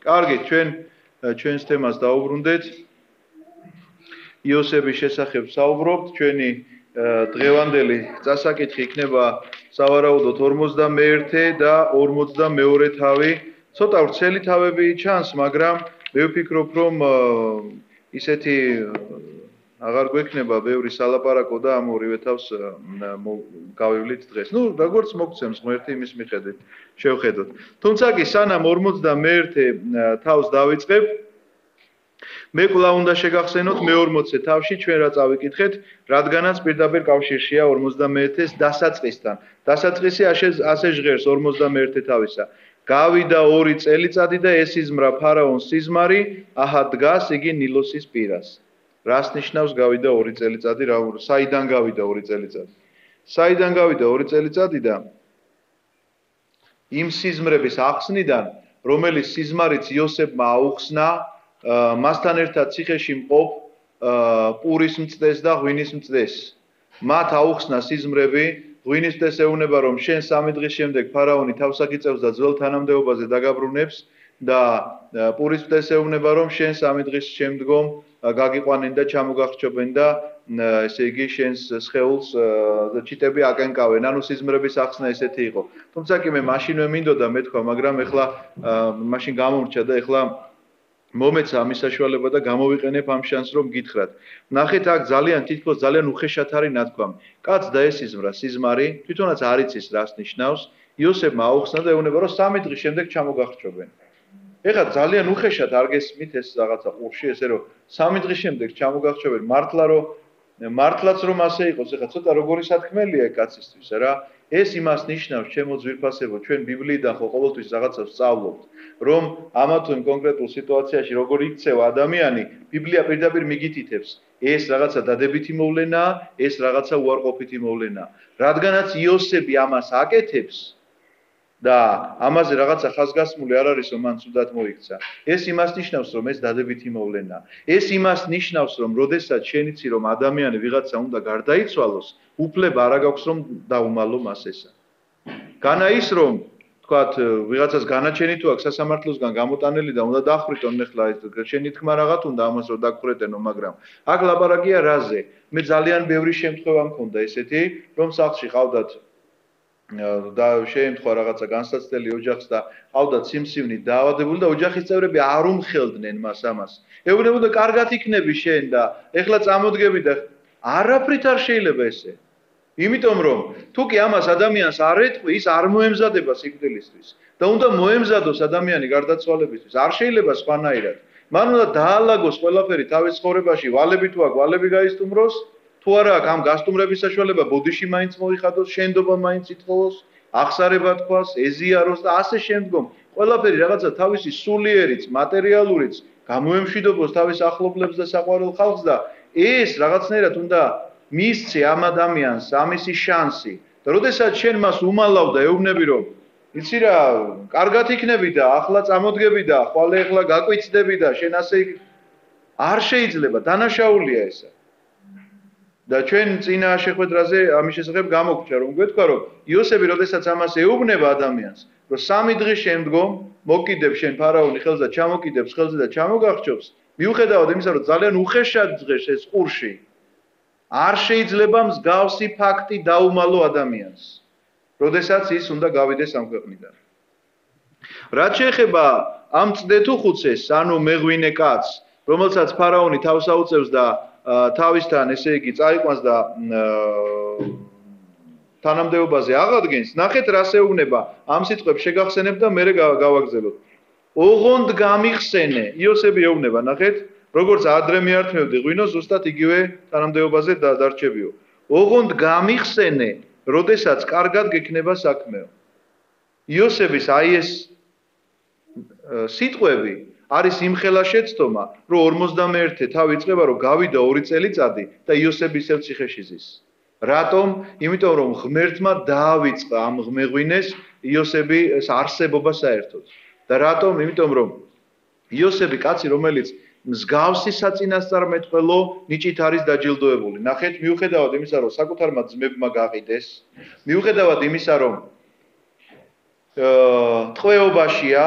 კარგი, ჩვენს თემას დავუბრუნდეთ. იოსების შესახებ საუბრობთ, ჩვენი დღევანდელი წასაკითხი იქნება სავარაუდოდ 51 და 42 თავი. ცოტა ვრცელი თავები ჩანს, მაგრამ მე ვფიქრობ, რომ ისეთი აღარ გვექნება ბევრი სალაპარაკო და ამ ორივე თავს გავივლით დღეს. როგორც მოგცემს ღმერთი იმის მიხედვით შევხედოთ. თუმცა კი სანამ 51 თავს დავიწყებ, მე კვლავ უნდა შეგახსენოთ მე-40 თავში ჩვენ რა წავიკითხეთ, რადგანაც პირდაპირ კავშირშია 51-ის დასაწყისთან. დასაწყისი ასე ჟღერს 51 თავისა. გავიდა 2 წელიწადი და ესიზმრა ფარაონს სიზმარი, აჰა დგას იგი ნილოსის პირას. რას ნიშნავს გავიდა 2 წელიწადი? საიდან გავიდა 2 წელიწადი? საიდან გავიდა 2 წელიწადი და იმ სიზმრების ახსნიდან, რომელიც სიზმარიც იოსებმა აუხსნა, მასთან ერთად ციხეში მყოფ პურის მწდეს და ღვინის მწდეს. მათ აუხსნა სიზმრები, ღვინის მწდეს ეუბნება, რომ შენ 3 დღის შემდეგ ფარაონი თავს აკიწევს და ძველ თანამდებობაზე დაგაბრუნებს და პურის მწდეს ეუბნება, რომ შენ 3 დღის შემდგომ გაგიყვანენ და ჩამოგახრჩობენ და ესე იგი შენს სხეულს ჩიტები აკენკავენ. ანუ სიზმრების ახსნა ესეთი იყო. თუმცა კი მე მაშინვე მინდოდა მეთქვა, მაგრამ ეხლა მაშინ გამომრჩა და ეხლა მომეცა ამის საშუალება და გამოვიყენებ ამ შანსს, რომ გითხრათ. ნახეთ, აქ თითქოს ძალიან უხეშად არის ნათქვამი. კაც დაესიზმრა სიზმარი, თვითონაც არ იცის რას ნიშნავს. იოსებმა აუხსნა და ეუბნება, რომ 3 დღის შემდეგ ჩამოგახრჩობენ. ეხლა ძალიან უხეშად არ გესმით ეს რაღაცა ყურში, ესე რომ 3 დღის შემდეგ ჩამოგახრჩობენ, მართლაც რომ ასე იყოს, ეხლა ცოტა როგორი სათქმელია კაცისთვის რა. ეს იმას ნიშნავს, ჩემო ძვირფასებო, ჩვენ ბიბლიიდან ხო ყოველთვის რაღაცას ვსწავლობთ, რომ ამა თუ იმ კონკრეტულ სიტუაციაში როგორ იქცევა ადამიანი, ბიბლია პირდაპირ მიგითითებს. ეს რაღაცა დადებითი მოვლენაა, ეს რაღაცა უარყოფითი მოვლენაა. რადგანაც იოსები ამას აკეთებს და ამაზე რაღაცა ხაზგასმული არ არის, რომ მან ცუდად მოიქცა. ეს იმას ნიშნავს, რომ ეს დადებითი მოვლენაა. ეს იმას ნიშნავს, რომ როდესაც შენ იცი, რომ ადამიანი ვიღაცა უნდა გარდაიცვალოს, უფლება არ აქვს, რომ დაუმალო მას ესა. განა ის, რომ თქვათ, ვიღაცას განაჩენი თუ აქვს სასამართლოსგან გამოტანილი და უნდა დახვრიტონ, ეხლა შენი თქმა რაღაც უნდა ამას რომ დაგხვრეტენო, მაგრამ აქ ლაპარაკია რაზე? მე ძალიან ბევრი შემთხვევა მქონდა ესეთი, რომ სახლში ყავდათ და შეემთხვა რაღაცა განსაცდელი ოჯახს და ყავდათ სიმსივნით დაავადებული და ოჯახის წევრები არ უმხელდნენ მას ამას. ეუბნებოდა, კარგად იქნები შენ და ეხლა წამოდგები და არაფრით არ შეიძლება ესე. იმიტომ რომ თუ კი ამას ადამიანს არ ეტყვი, ის არ მოემზადება სიკვდილისთვის და უნდა მოემზადოს ადამიანი გარდაცვალებისთვის. არ შეიძლება სხვანაირად. მან უნდა დაალაგოს ყველაფერი თავის ცხოვრებაში, ვალები თუ აქვს, ვალები გაისტუმროს, თუ არა აქვს ამ გასტუმრების საშუალება, ბოდიში მაინც მოიხადოს, შენდობა მაინც ითხოვოს, აღსარება თქვას, ეზიაროს და ასე შემდგომ. ყველაფერი რაღაცა თავისი სულიერიც, მატერიალურიც გამოემშვიდობოს თავის ახლობლებს და საყვარელ ხალხს და ეს რაღაცნაირად უნდა მისცე ამ ადამიანს ამისი შანსი. და როდესაც შენ მას უმალავ და ეუბნები, რომ იცი რა, კარგად იქნები და ახლა წამოდგები და ხვალე ახლა გაკვიცდები და შენ ასე არ შეიძლება, დანაშაულია ესა. და ჩვენ წინა შეხვედრაზე ამის შესახებ გამოგვრჩა, რომ გვეთქვა, რომ იოსები როდესაც ამას ეუბნება ადამიანს, რომ 3 დღის შემდგომ მოკიდებს შენ ფარაონი ხელს და ჩამოკიდებს ხელზე და ჩამოგახრჩობს, მიუხედავად იმისა, რომ ძალიან უხეშად ჟღერს ეს ყურში, არ შეიძლება მსგავსი ფაქტი დაუმალო ადამიანს, როდესაც ის უნდა გავიდეს ამ ქვეყნიდან. რაც შეეხება ამ წდეთუხუცეს, ანუ მეღვინე კაცს, რომელსაც ფარაონი თავს აუწევს და თავისთან, ესე იგი, წაიყვანს და თანამდებობაზე აღადგენს, ნახეთ რას ეუბნება, ამ სიტყვებს შეგახსენებ და მერე გავაგზავნოთ. ოღონდ გამიხსენე, იოსები ეუბნება, ნახეთ, როგორც ადრე მიართმევდი ღვინოს, ზუსტად იგივე თანამდებობაზე დარჩებიო. ოღონდ გამიხსენე, როდესაც კარგად გექნება საქმეო. იოსების აი ეს სიტყვები არის იმხელა შეცდომა, რომ 51 თავი იწყება, რომ გავიდა 2 წელიწადი და იოსები ისევ ციხეში ზის. რატომ? იმიტომ რომ ღმერთმა დაავიწყა ამ მეღვინეს იოსების არსებობა საერთოდ. და რატომ? იმიტომ რომ იოსები კაცი, რომელიც მსგავსი საწინასწარმეტყველო ნიჭით არის დაჯილდოებული. ნახეთ, მიუხედავად იმისა, რომ საკუთარმა ძმებმა გაყიდეს, მიუხედავად იმისა, რომ ტყვეობაშია,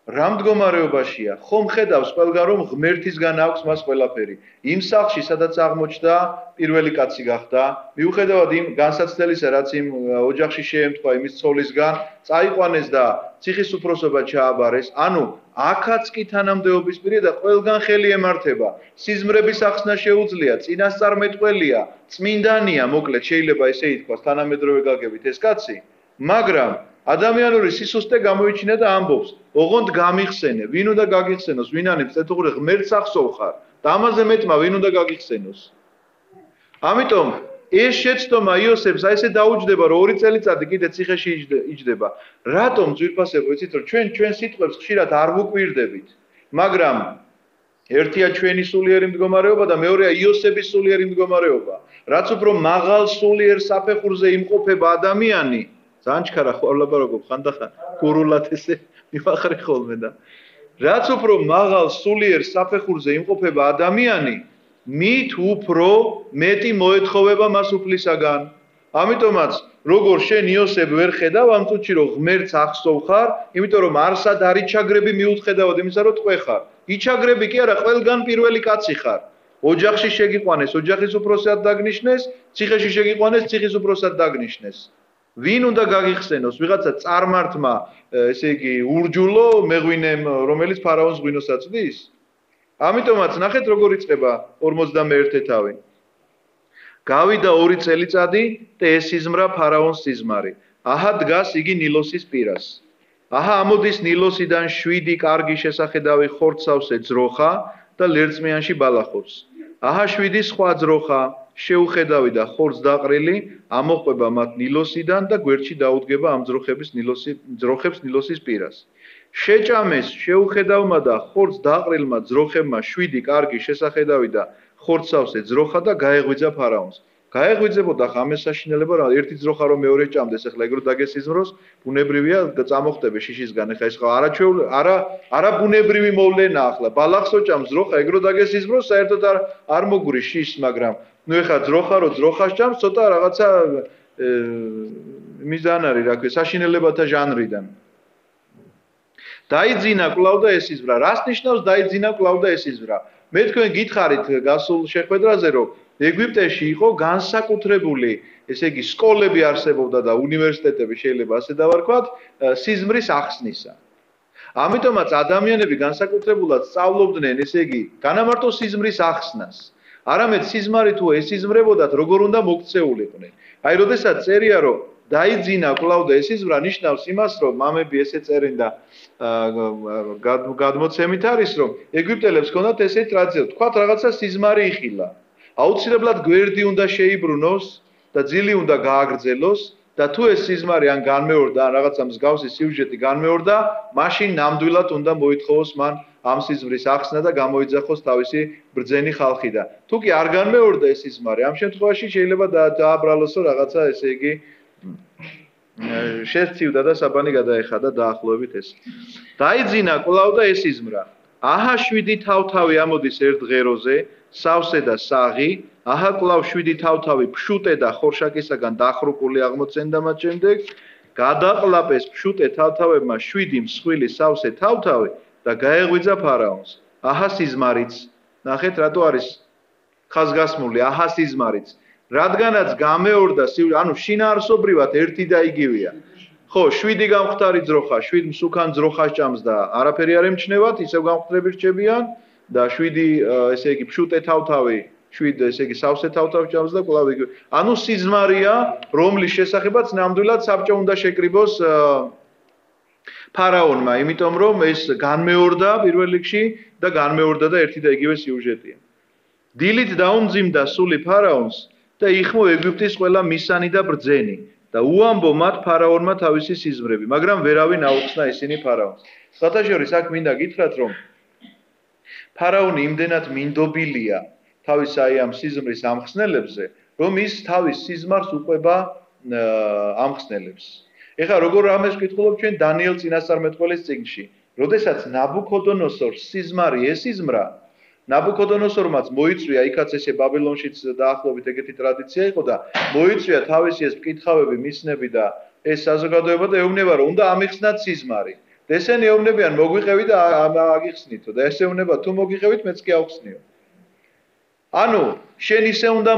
რა მდგომარეობაშია? ხომ ხედავს ყველგან რომ ღმერთისგან აქვს მას ყველაფერი. იმ სახლში სადაც აღმოჩნდა პირველი კაცი გახდა, მიუხედავად იმ განსაცდელისა, რაც იმ ოჯახში შეემთხვა იმის ცოლისგან, წაიყვანეს და ციხის უფროსობა ჩააბარეს. ანუ აქაც კი თანამდებობის პირია და ყველგან ხელი ემართება. სიზმრების ახსნა შეუძლია, წინასწარმეტყველია, წმინდანია, მოკლედ შეიძლება ესე ითქვას, თანამედროვე გაგებით ეს კაცი, მაგრამ ადამიანური სისუსტე გამოიჩინა და ამბობს: ოღონდ გამიხსენე, ვინ უნდა გაგიხსენოს, ვინანებს წეთუღრე ღმერთს ახსოვხარ და ამაზე მეტმა ვინ უნდა გაგიხსენოს. ამიტომ ეს შეცდომა იოსებს აი ესე დაუჯდება, რომ 2 წელიწადი კიდე ციხეში იჯდება. რატომ ძვირფასებო, იცით რომ ჩვენ სიტყვებს ხშირად არ ვუკვირდებით, მაგრამ ერთია ჩვენი სულიერი მდგომარეობა და მეორეა იოსების სულიერი მდგომარეობა. რაც უფრო მაღალ სულიერ საფეხურზე იმყოფება ადამიანი, ძალიან ჩქარა ვლაპარაკობ ხანდახან გურულად ესე მივახრე ხოლმე და რაც უფრო მაღალ სულიერ საფეხურზე იმყოფება ადამიანი, მით უფრო მეტი მოეთხოვება მას უფლისაგან. ამიტომაც როგორ შენ იოსებ ვერ ხედავ ამ წუთში რომ ღმერთს ახსოვხარ, იმიტომ რომ არსად არ იჩაგრები მიუხედავად იმისა რომ ტყვე ხარ. იჩაგრები კი არა, ყველგან პირველი კაცი ხარ. ოჯახში შეგიყვანეს, ოჯახის უფროსად დაგნიშნეს, ციხეში შეგიყვანეს, ციხის უფროსად დაგნიშნეს. ვინ უნდა გაგიხსენოს? ვიღაცა წარმართმა, ესე იგი, ურჯულო მეღვინემ, რომელიც ფარაონს ღვინოს აწვდის? ამიტომაც ნახეთ როგორ იწყება 51 თავი. გავიდა 2 წელიწადი და ესიზმრა ფარაონს სიზმარი. აჰა დგას იგი ნილოსის პირას. აჰა ამოდის ნილოსიდან 7 კარგი შესახედავი ხორცავსე ძროხა და ლერწმიანში ბალახობს. აჰა 7 სხვა ძროხა შეუხედავი და ხორცს დაყრილი ამოყვება მათ ნილოსიდან და გვერდში დაუდგება ამ ძროხებს ნილოსის პირას. შეჭამეს შეუხედავმა და ხორცს დაყრილმა ძროხებმა 7 კარგი შესახედავი და ხორცავსე ძროხა და გაეღვიძა ფარაონს. გაეღვიძებოდა ხამეს საშინელება, რა ერთი ძროხა რომ მეორე ჭამდეს, ახლა ეგრო დაგესიზმროს, ბუნებრივია წამოხტები შიშისგან, ახლა ეს არა ბუნებრივი მოვლენა ახლა. ბალახსო ჭამს ძროხა, ეგრო დაგესიზმროს, საერთოდ არ მოგვრის შიშს, მაგრამ ნუ ეხლა ძროხა რო ძროხას ჭამს, ცოტა რაღაცა მიზან არის, რა ქვია, საშინელებათა ჟანრიდან. დაიძინა კვლავ და ესიზმრა. რას ნიშნავს დაიძინა კვლავ და ესიზმრა? მე თქვენ გითხარით გასულ შეხვედრაზე, რომ ეგვიპტეში იყო განსაკუთრებული, ესე იგი, სკოლები არსებობდა და უნივერსიტეტები შეიძლება ასე დავარქვათ, სიზმრის ახსნისა. ამიტომაც ადამიანები განსაკუთრებულად სწავლობდნენ, ესე იგი, განამარტო სიზმრის ახსნას. არამედ სიზმარი თუ ესიზმრებოდათ, როგორ უნდა მოქცეულიყვნენ. აი, როდესაც წერია, რომ დაიძინა კვლავ და ესიზმრა, ნიშნავს იმას, რომ მამები ესე წერენ და გადმოცემით არის, რომ ეგვიპტელებს ჰქონდათ ესეთი ტრადიცია, თქვათ რაღაცა სიზმარი იხილა. აუცილებლად გვერდი უნდა შეიბრუნოს და ძილი უნდა გააგრძელოს და თუ ეს სიზმარი ან განმეორდა, ან რაღაცა მსგავსი სიუჟეტი განმეორდა, მაშინ ნამდვილად უნდა მოითხოვოს მან ამ სიზმრის ახსნა და გამოიძახოს თავისი ბრძენი ხალხი და თუ კი არ განმეორდა ეს სიზმარი, ამ შემთხვევაში შეიძლება დააბრალოსო რაღაცა, ესე იგი, შესწივდა და საბანი გადაეხადა დაახლოებით ეს. დაიძინა კვლავ და ესიზმრა. აჰა 7 თავთავი ამოდის ერთ ღეროზე, სავსე და საღი, აჰა კვლავ 7 თავთავი ფშუტე და ხორშაკისაგან დახრუკული აღმოცენდა მათ შემდეგ, გადაყლაპეს ფშუტე თავთავებმა 7 მსხვილი სავსე თავთავი და გაეღვიძა ფარაონს. აჰა სიზმარიც. ნახეთ რატო არის ხაზგასმული აჰა სიზმარიც. რადგანაც გამეორდა, ანუ შინაარსობრივად ერთი და იგივეა. ხო, 7 გამختარი ძროხა, 7 მსუქან ძროხას ჭამს და არაფერი არ ემჩნევათ, ისევ გამختრები რჩებიან და 7 ესე იგი ფშუტე თავთავი, 7 ესე იგი სავსე თავთავი ჭამს და კვლავ იგივე. ანუ სიზმარია, რომლის შესახებაც ნამდვილად საბჭო უნდა შეკრიბოს ფარაონმა, იმიტომ რომ ეს განმეორდა პირველ რიგში და განმეორდა და ერთი და იგივე სიუჟეტია. დილით დაუმძიმდა სული ფარაონს და იხმო ეგვიპტის ყველა მისანი და ბრძენი და უამბო მათ ფარაონმა თავისი სიზმრები, მაგრამ ვერავინ აუხსნა ისინი ფარაონს. სათავშორის აქ მინდა გითხრათ, რომ ფარაონი იმდენად მინდობილია თავის აი ამ სიზმრის ამხსნელებზე, რომ ის თავის სიზმარს უყვება ამხსნელებს. ეხლა როგორ ამას ვკითხულობ ჩვენ დანიელ წინასწარმეტყველის წიგნში, როდესაც ნაბუქოდონოსორს სიზმარი ესიზმრა, ნაბუქოდონოსორმაც მოიწვია, იქაც ესე ბაბილონშიც დაახლოებით ეგეთი ტრადიცია იყო და მოიწვია თავისი ეს მკითხავები, მისნები და ეს საზოგადოება და ეუბნება, რომ უნდა ამიხსნათ სიზმარი. ესენი ეუბნებიან მოგვიყევი და აგიხსნითო და ეს ეუბნება თუ მოგიყევით მეც კი ავხსნიო. ანუ შენ ისე უნდა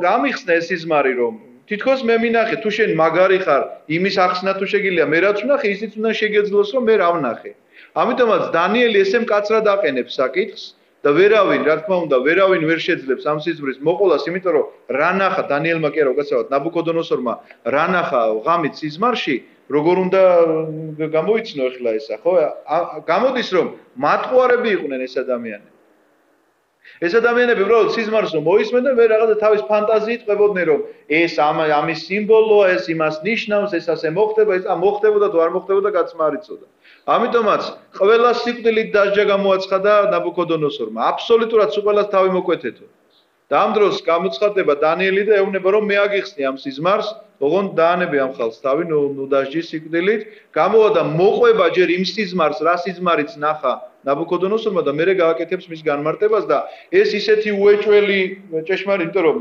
გამიხსნე ეს სიზმარი რომ თითქოს მე მინახე თუ შენ მაგარი ხარ იმის ახსნა თუ შეგიძლია მე რაც ვნახე ისიც უნდა შეგეძლოს რომ მე რა ვნახე. ამიტომაც დანიელი ესე მკაცრად აყენებს საკითხს და ვერავინ რა თქმა უნდა ვერავინ ვერ შეძლებს ამ სიზმრის მოყოლას იმიტომ რომ რა ნახა დანიელმა კი არა უკაცრავად ნაბუქოდონოსორმა რა ნახა ღამით სიზმარში როგორ უნდა გამოიცნო ახლა ესა ხო გამოდის რომ მატყუარები იყვნენ ეს ადამიანები ეს ადამიანები უბრალოდ სიზმარს რომ მოისმენ და მე რაღაცა თავის ფანტაზიით ყვებოდნენ რომ ეს ამის სიმბოლოა ეს იმას ნიშნავს ეს ასე მოხდება ეს მოხდებოდა თუ არ მოხდებოდა კაცმა არ იცოდა ამიტომაც ყველა სიკვდილით დასჯა გამოაცხადა ნაბუქოდონოსორმა აბსოლუტურად ყველას თავი მოკვეთეთო და ამ დროს გამოცხადდება დანიელი და ეუბნება რომ მე აგიხსნი ამ სიზმარს ოღონდ დაანები ამ ხალხს თავი ნუ დასჯის სიკვდილით გამოვა და მოყვება ჯერ იმ სიზმარს რა სიზმარიც ნახა ნაბუქოდონოსორმა და მერე გააკეთებს მის განმარტებას და ეს ისეთი უეჭველი ჭეშმარიტ იმიტომ რომ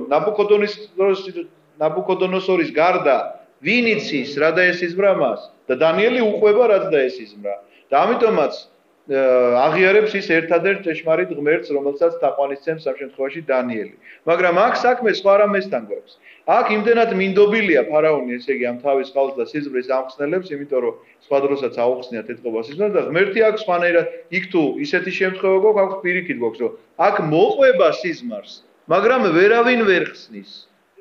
ნაბუქოდონოსორის გარდა ვინ იცის რა დაესიზმრა მას და დანიელი უყვება რაც დაესიზმრა და ამიტომაც აღიარებს ის ერთადერთ ჭეშმარიტ ღმერთს რომელსაც თაყვანისცემს ამ შემთხვევაში დანიელი მაგრამ აქ საქმე სხვა რამესთან გვაქვს აქ იმდენად მინდობილია ფარაონი ესე იგი ამ თავის ხალხს და სიზმრის ამხსნელებს იმიტომ რომ სხვა დროსაც აუხსნიათ ეთყობა სიზმრს და ღმერთი აქ სხვანაირად იქ თუ ისეთი შემთხვევა გვაქვს აქ პირიქით გვაქვს რომ აქ მოყვება სიზმარს მაგრამ ვერავინ ვერ ხსნის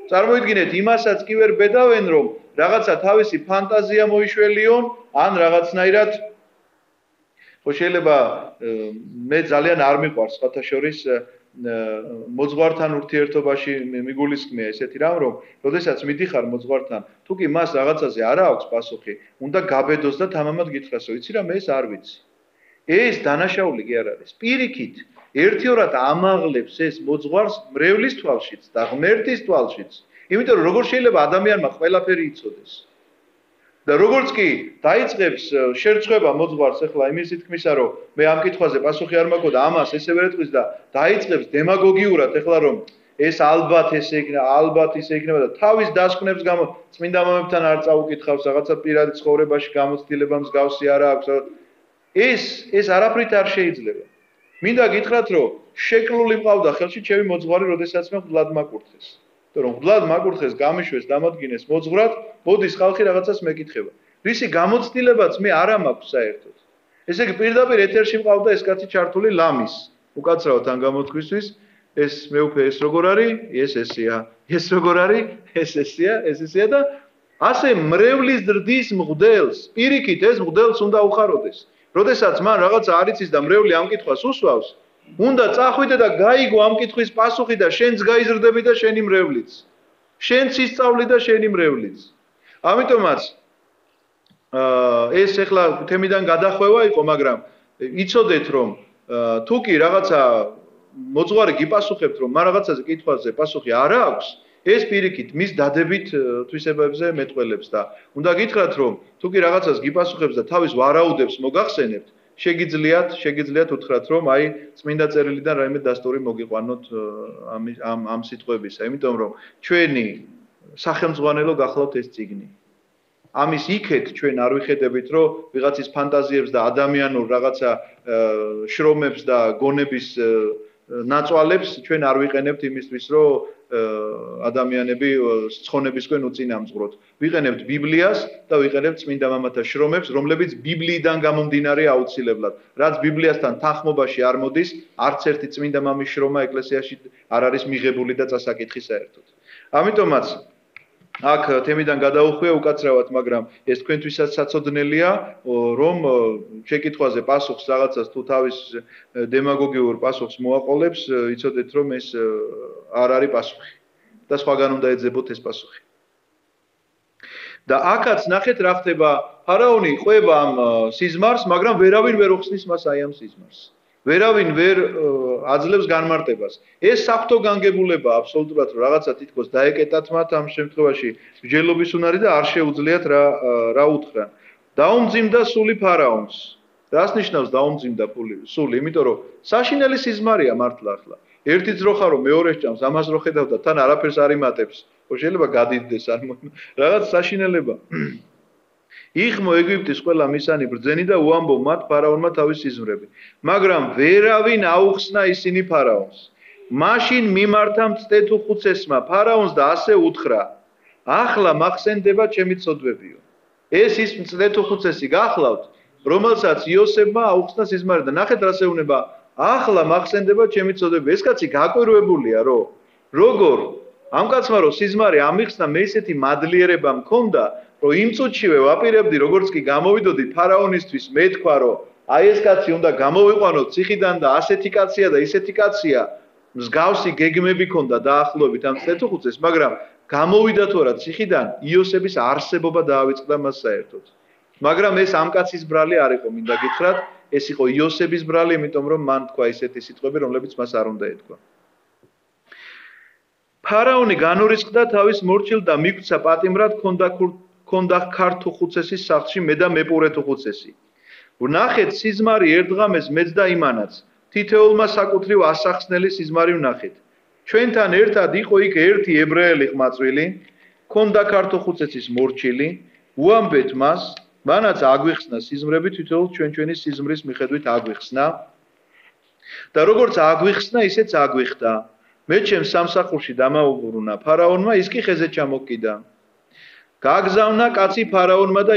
წარმოიდგინეთ იმასაც კი ვერ ბედავენ რომ რაღაცა თავისი ფანტაზია მოიშველიონ ან რაღაცნაირად ხო შეიძლება მე ძალიან არ მიყვარს სხვათა შორის მოძღვართან ურთიერთობაში მიგულისხმია ესეთი რამ რომ როდესაც მიდიხარ მოძღვართან თუ კი მას რაღაცაზე არ აქვს პასუხი უნდა გაბედოს და თამამად გითხრას რომ იცი რა მე ეს არ ვიცი ეს დანაშაული კი არ არის პირიქით ერთიორად ამაღლებს ეს მოძღვარს მრევლის თვალშიც და ღმერთის თვალშიც იმიტომ რომ როგორ შეიძლება ადამიანმა ყველაფერი იცოდეს და როგორც კი დაიწყებს შერწყვება მოძღვარს ახლა იმის თქმისა რომ მე ამ კითხვაზე პასუხი არ მაქვს და ამას ესე ვერ ეტყვის და დაიწყებს დემაგოგიურად ახლა რომ ეს ალბათ ესე იქნება ალბათ ისე იქნება და თავის დასკვნებს გამო წმინდა მამებთან არ წაუკითხავს რაღაცა პირადი ცხოვრებაში გამოცდილება მსგავსი არა აქვს ეს არაფრით არ შეიძლება მინდა გითხრათ რომ შეკლული მყავდა ხელში ჩემი მოძღვარი როდესაც მე ვლად მაკურთხეს რომ ვლად მაკურთხეს გამიშვეს დამადგინეს მოძღვრად მოდის ხალხი რაღაცას მეკითხება რისი გამოცდილებაც მე არ მაქვს საერთოდ ესე იგი პირდაპირ ეთერში მყავდა ეს კაცი ჩართული ლამის უკაცრავად ამ გამოთქვისთვის ეს მეუფე ეს როგორ არის ეს როგორ არის ეს ესეა და ასე მრევლის ზრდის მღვდელს პირიქით ეს მღვდელს უნდა უხაროდეს როდესაც მან რაღაცა არ იცის და მრევლი ამ კითხვას უსვავს უნდა წახვიდე და გაიგო ამ კითხვის პასუხი და შენც გაიზრდები და შენი მრევლიც. შენც ისწავლი და შენი მრევლიც. ამიტომაც ეს ახლა თემიდან გადახვევა იყო, მაგრამ იცოდეთ რომ თუ კი რაღაცა მოძღვარი გიპასუხებთ რომ მაგ რაღაცაზე კითხვაზე პასუხი არ აქვს, ეს პირიქით მის დადებით თვისებებზე მეტყველებს და უნდა გითხრათ რომ თუ კი რაღაცას გიპასუხებს და თავის ვარაუდებს მოგახსენებთ შეგიძლიათ უთხრათ რომ აი წმინდა წერილიდან რაიმე დასტური მოგიყვანოთ ამ სიტყვებისა იმიტომ რომ ჩვენი სახელმძღვანელო გახლავთ ეს წიგნი ამის იქეთ ჩვენ არ ვიხედებით რომ ვიღაცის ფანტაზიებს და ადამიანურ რაღაცა შრომებს და გონების ნაწვალებს ჩვენ არ ვიყენებთ იმისთვის რომ ადამიანები ცხონებისკენ უწინამძღვროთ. ვიყენებთ ბიბლიას და ვიყენებთ წმინდა მამათა შრომებს, რომლებიც ბიბლიიდან გამომდინარე აუცილებლად. რაც ბიბლიასთან თანხმობაში არ მოდის, არც ერთი წმინდა მამის შრომა ეკლესიაში არ არის მიღებული და წასაკითხი საერთოდ. ამიტომაც აქ თემიდან გადაუხვია უკაცრავად, მაგრამ ეს თქვენთვისაც საცოდნელია, რომ შეკითხვაზე პასუხს რაღაცას თუ თავის დემაგოგიურ პასუხს მოაყოლებს, იცოდეთ რომ ეს არ არის პასუხი და სხვაგან უნდა ეძებოთ ეს პასუხი. და აქაც ნახეთ რა ხდება, ფარაონი ყვება ამ სიზმარს, მაგრამ ვერავინ ვერ უხსნის მას აი ამ სიზმარს. ვერავინ ვერ აძლევს განმარტებას. ეს საფრთხო განგებულება აბსოლუტურად რაღაცა თითქოს დაეკეტათ მათ ამ შემთხვევაში მსჯელობის უნარი და არ შეუძლიათ რა უთხრან. დაუმძიმდა სული ფარაონს. რას ნიშნავს დაუმძიმდა სული? იმიტომ რომ საშინელი სიზმარია მართლა ახლა. ერთი ძროხა რომ მეორეს ჭამს, ამას რო ხედავ და თან არაფერს არ იმატებს. შეიძლება გადიდდეს არ რაღაც საშინელება. იხმო ეგვიპტის ყველა მისანი ბრძენი და უამბო მათ ფარაონმა თავის სიზმრები. მაგრამ ვერავინ აუხსნა ისინი ფარაონს. მაშინ მიმართა მწტეთუხუცესმა ფარაონს და ასე უთხრა: ახლა მახსენდება ჩემი ცოდვებიო. ეს ის მწდეთუხუცესი გახლავთ, რომელსაც იოსებმა აუხსნა სიზმარი და ნახეთ რა შეუნება. ახლა მახსენდება ჩემი ცოდვები. ეს კაცი გაკვირვებულია, როგორ ამ კაცმა რო სიზმარი ამიხსნა, მე ისეთი მადლიერება მქონდა, რომ იმ წუთშივე ვაპირებდი, როგორც კი გამოვიდოდი ფარაონისთვის, მე თქვა, რომ აი ეს კაცი უნდა გამოვიყვანოთ ციხიდან და ასეთი კაცია და ისეთი კაცია. მსგავსი გეგმები ქონდა დაახლოებით ამ მწდეთუხუცეს, მაგრამ გამოვიდა თუ არა ციხიდან, იოსების არსებობა დაავიწყდა მას საერთოდ. მაგრამ ეს ამ კაცის ბრალი არ იყო, მინდა გითხრათ, ეს იყო იოსების ბრალი, იმიტომ რომ მან თქვა ისეთი სიტყვები, რომლებიც მას არ უნდა ეთქვა. ფარაონი განურისხდა თავის მორჩილ და მიგვცა პატიმრად ქონდა ქართუხუცესის სახლში მე და მეპურეთუხუცესი. ვნახეთ სიზმარი ერთღამეს მეც და იმანაც, თითეულმა საკუთრივ ასახსნელი სიზმარი ვნახეთ. ჩვენთან ერთად იყო იქ ერთი ებრაელი ყმაწვილი, ქონდა ქართუხუცესის მორჩილი, უამბეთ მას, მანაც აგვიხსნა სიზმრები თითოეულ ჩვენი სიზმრის მიხედვით აგვიხსნა. და როგორც აგვიხსნა, ისეც აგვიხდა. მე ჩემ სამსახურში დამაუბრუნა ფარაონმა, ის კი ხეზე ჩამოკიდა. გაგზავნა კაცი ფარაონმა და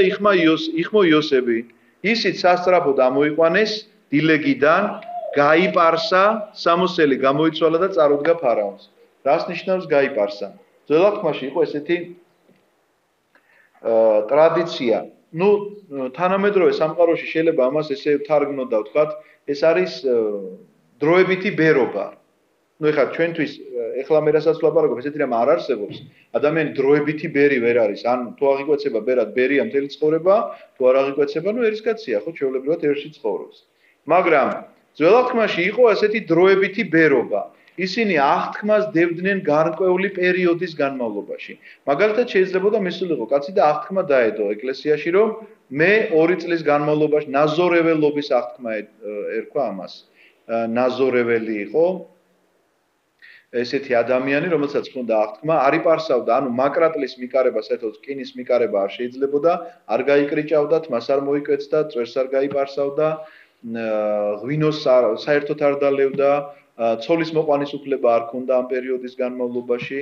იხმო იოსები. ისიც სასწრაფო დამოიყვანეს დილეგიდან, გაიპარსა, სამოსელი გამოიცვალა და წარუდგა ფარაონს. რას ნიშნავს გაიპარსა? ძველ აღთქმაში იყო ესეთი ტრადიცია. თანამედროვე სამყაროში შეიძლება ამას ესე ვთარგმნოთ და ვთქვათ, ეს არის დროებითი ბერობა. ეხლა ჩვენთვის ეხლა მე რასაც ვლაპარაკობ, ესეთი რამ არ არსებობს. ადამიანი დროებითი ბერი ვერ არის. ან თუ აღიკვეცება ბერად ბერია მთელი ცხოვრება, თუ არ აღიკვეცება, ერისკაცია, ხო, ჩვეულებრივად ერში ცხოვრობს. მაგრამ ძველ აღთქმაში იყო ასეთი დროებითი ბერობა. ისინი აღთქმას დებდნენ გარკვეული პერიოდის განმავლობაში. მაგალითად შეიძლებოდა მისულიყო კაცი და აღთქმა დაედო ეკლესიაში, რომ მე 2 წლის განმავლობაში ნაზორეველობის აღთქმა ერქვა ამას. ნაზორეველი იყო ესეთი ადამიანი, რომელსაც ჰქონდა აღთქმა, არ იპარსავდა, ანუ მაკრატლის მიკარება, საერთოდ რკინის მიკარება არ შეიძლებოდა, არ გაიკრიჭავდა, თმას არ მოიკვეცდა, წვერს არ გაიპარსავდა, ღვინოს საერთოდ არ დალევდა, ცოლის მოყვანის უფლება არ ჰქონდა ამ პერიოდის განმავლობაში,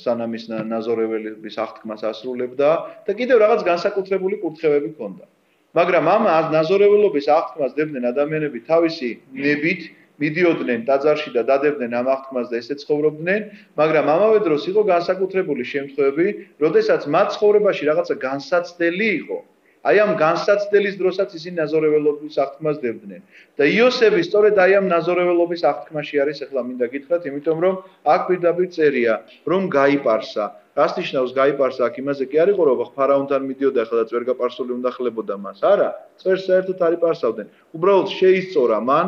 სანამ ის ნაზორეველების აღთქმას ასრულებდა და კიდევ რაღაც განსაკუთრებული კურთხევები ჰქონდა. მაგრამ ამ ნაზორეველობის აღთქმას დებდნენ ადამიანები თავისი ნებით, მიდიოდნენ ტაძარში და დადებდნენ ამ აღთქმას და ესე ცხოვრობდნენ, მაგრამ ამავე დროს იყო განსაკუთრებული შემთხვევები, როდესაც მათ ცხოვრებაში რაღაცა განსაცდელი იყო. აი ამ განსაცდელის დროსაც ისინი ნაზორეველობის აღთქმას დებდნენ. და იოსები სწორედ აი ამ ნაზორეველობის აღთქმაში არის, ახლა მინდა გითხრათ, იმიტომ რომ აქ პირდაპირ წერია, რომ გაიპარსა. რას ნიშნავს გაიპარსა? აქ იმაზე კი არ იყო, რომ ფარაონთან მიდიოდა ახლა და წვერგაპარსული უნდა ხლებოდა მას. არა, წვერს საერთოდ არ იპარსავდნენ. უბრალოდ შეისწორა მან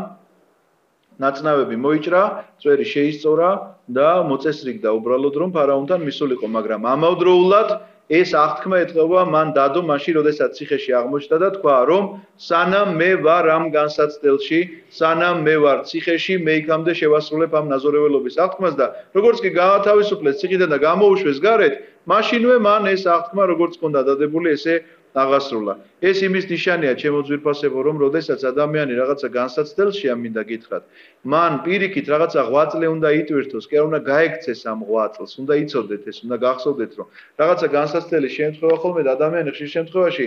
ნაცნავები მოიჭრა, წვერი შეისწორა და მოწესრიგდა უბრალოდ რომ ფარაონთან მისულიყო, მაგრამ ამავდროულად ეს აღთქმა ეთყობა მან დადო მაშინ, როდესაც ციხეში აღმოჩნდა და თქვა, რომ სანამ მე ვარ ამ განსაცდელში, სანამ მე ვარ ციხეში, მე იქამდე შევასრულებ ამ ნაზორეველობის აღთქმას და როგორც კი გაათავისუფლეს ციხიდან და გამოუშვეს გარეთ, მაშინვე მან ეს აღთქმა როგორც ჰქონდა დადებული, ესე აღასრულა. ეს იმის ნიშანია, ჩემო ძვირფასებო, რომ როდესაც ადამიანი რაღაცა განსაცდელშია, მინდა გითხრათ, მან პირიქით რაღაცა ღვაწლი უნდა იტვირთოს, კი არ უნდა გაექცეს ამ ღვაწლს, უნდა იცოდეთ ეს, უნდა გახსოვდეთ, რომ რაღაცა განსაცდელი შემთხვევა ხოლმე და ადამიანი ხშირ შემთხვევაში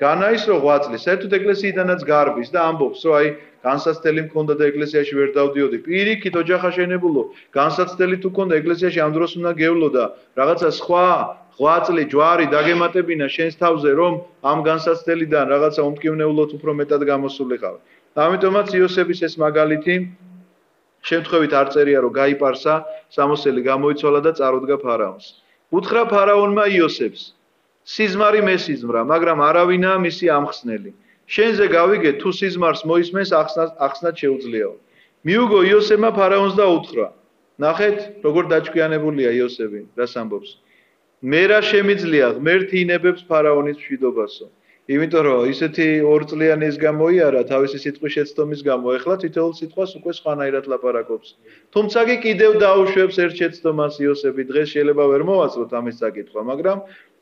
განაისრო ღვაწლი, საერთოდ ეკლესიიდანაც გარბის და ამბობს, რომ აი განსაცდელი მქონდა და ეკლესიაში ვერ დავდიოდი. პირიქით ოჯახა შენებულო, განსაცდელი თუ მქონდა ეკლესიაში ამ დროს უნდა გევლო და რაღაცა სხვა ღვაწლი, ჯვარი დაგემატებინა შენს თავზე, რომ ამ განსაცდელიდან რაღაცა უმტკივნეულოდ უფრო მეტად გამოსულიყავ. ამიტომაც იოსების ეს მაგალითი შემთხვევით არ წერია, რომ გაიპარსა, სამოსელი გამოიცვალა და წარუდგა ფარაონს. უთხრა ფარაონმა იოსებს: სიზმარი მესიზმრა, მაგრამ არავინაა მისი ამხსნელი. შენზე გავიგე, თუ სიზმარს მოისმენს, ახსნად შეუძლიაო. მიუგო იოსებმა ფარაონს და უთხრა: ნახეთ, როგორ დაჭკვიანებულია იოსები, რას ამბობს. მე რა შემიძლია ღმერთი ინებებს ფარაონის მშვიდობასო. იმიტომ რომ ისეთი 2 წლიანი ის გამოიარა თავისი სიტყვის შეცდომის გამო, ეხლა თითოეულ სიტყვას უკვე სხვანაირად ლაპარაკობს. თუმცა კი კიდევ დაუშვებს ერთ შეცდომას იოსები, დღეს შეიძლება ვერ მოვაწყვეტ ამის საკითხვა, მაგრამ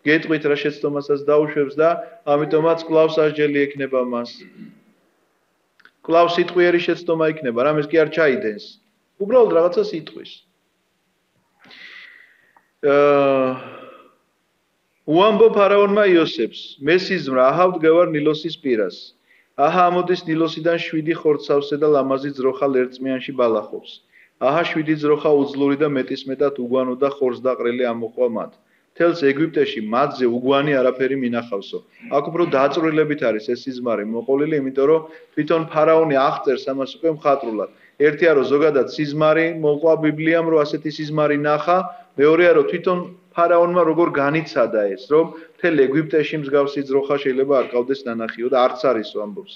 გეტყვით რა შეცდომასაც დაუშვებს და ამიტომაც კვლავ სასჯელი ექნება მას. კვლავ სიტყვიერი შეცდომა იქნება, რამეს კი არ ჩაიდენს. უბრალოდ რაღაცას იტყვის. უამბო ფარაონმა იოსებს, მე სიზმრა აჰავ დგევარ ნილოსის პირას. აჰა ამოდის ნილოსიდან 7 ხორცავსე და ლამაზი ძროხა ლერწმიანში ბალახობს. აჰა 7 ძროხა უძლური და მეტისმეტად უგვანო და ხორცდაყრილი ამოყვა მათ. თელს ეგვიპტეში მათზე უგვანი არაფერი მინახავსო. აქ უფრო დაწვრილებით არის ეს სიზმარი მოყოლილი, იმიტომ რომ თვითონ ფარაონი აღწერს ამას უკვე მხატვრულად. ერთია რომ ზოგადად სიზმარი მოყვა ბიბლიამ რომ ასეთი სიზმარი ნახა, მეორეა რომ თვითონ ფარაონმა როგორ განიცადა ეს, რომ მთელ ეგვიპტეში მსგავსი ძროხა შეიძლება არ ყავდეს ნანახიო და არც არისო ამბობს.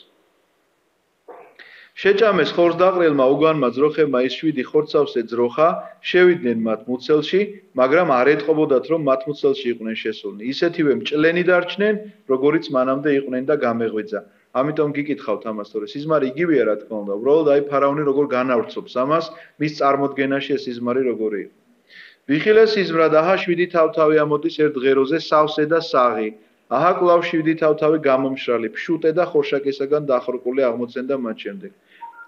შეჭამეს ხორცდაყრილმა უგვანმა ძროხებმა ის 7 ხორცავსე ძროხა, შევიდნენ მათ მუცელში, მაგრამ არ ეტყობოდათ რომ მათ მუცელში იყვნენ შესულნი. ისეთივე მჭლენი დარჩნენ, როგორიც მანამდე იყვნენ და გამეღვიძა. ამიტომ გიკითხავთ ამას, თორე სიზმარი იგივეა რა თქმა უნდა, უბრალოდ აი ფარაონი როგორ განავრცობს ამას, მის წარმოდგენაში ეს სიზმარი როგორი იყო. ვიხილე სიზმრად აჰა 7 თავთავი ამოდის ერთ ღეროზე სავსე და საღი. აჰა კვლავ 7 თავთავი გამომშრალი, ფშუტე და ხორშაკისაგან დახრყული აღმოცენდა მათ შემდეგ.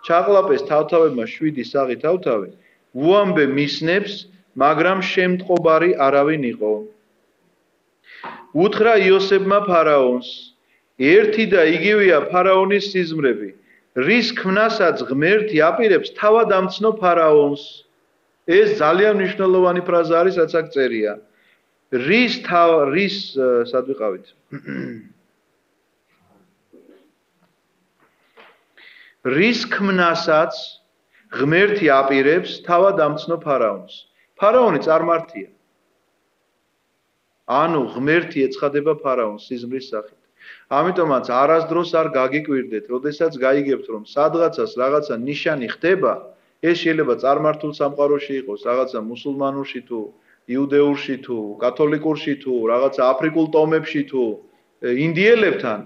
ჩაყლაპეს თავთავებმა 7 საღი თავთავი, უამბე მისნებს, მაგრამ შემტყობარი არავინ იყო. უთხრა იოსებმა ფარაონს, ერთი და იგივეა ფარაონის სიზმრები, რის ქმნასაც ღმერთი აპირებს თავად ამცნო ფარაონს. ეს ძალიან მნიშვნელოვანი ფრაზა არის, რაც აქ წერია. სად ვიყავით? რის ქმნასაც ღმერთი აპირებს თავად ამცნო ფარაონს. ფარაონი წარმართია. ანუ ღმერთი ეცხადება ფარაონს სიზმრის სახით. ამიტომაც არასდროს არ გაგიკვირდეთ, როდესაც გაიგებთ, რომ სადღაცას რაღაცა ნიშანი ხდება, ეს შეიძლება წარმართულ სამყაროში იყოს, რაღაცა მუსულმანურში თუ იუდეურში თუ კათოლიკურში თუ რაღაცა აფრიკულ ტომებში თუ ინდიელებთან,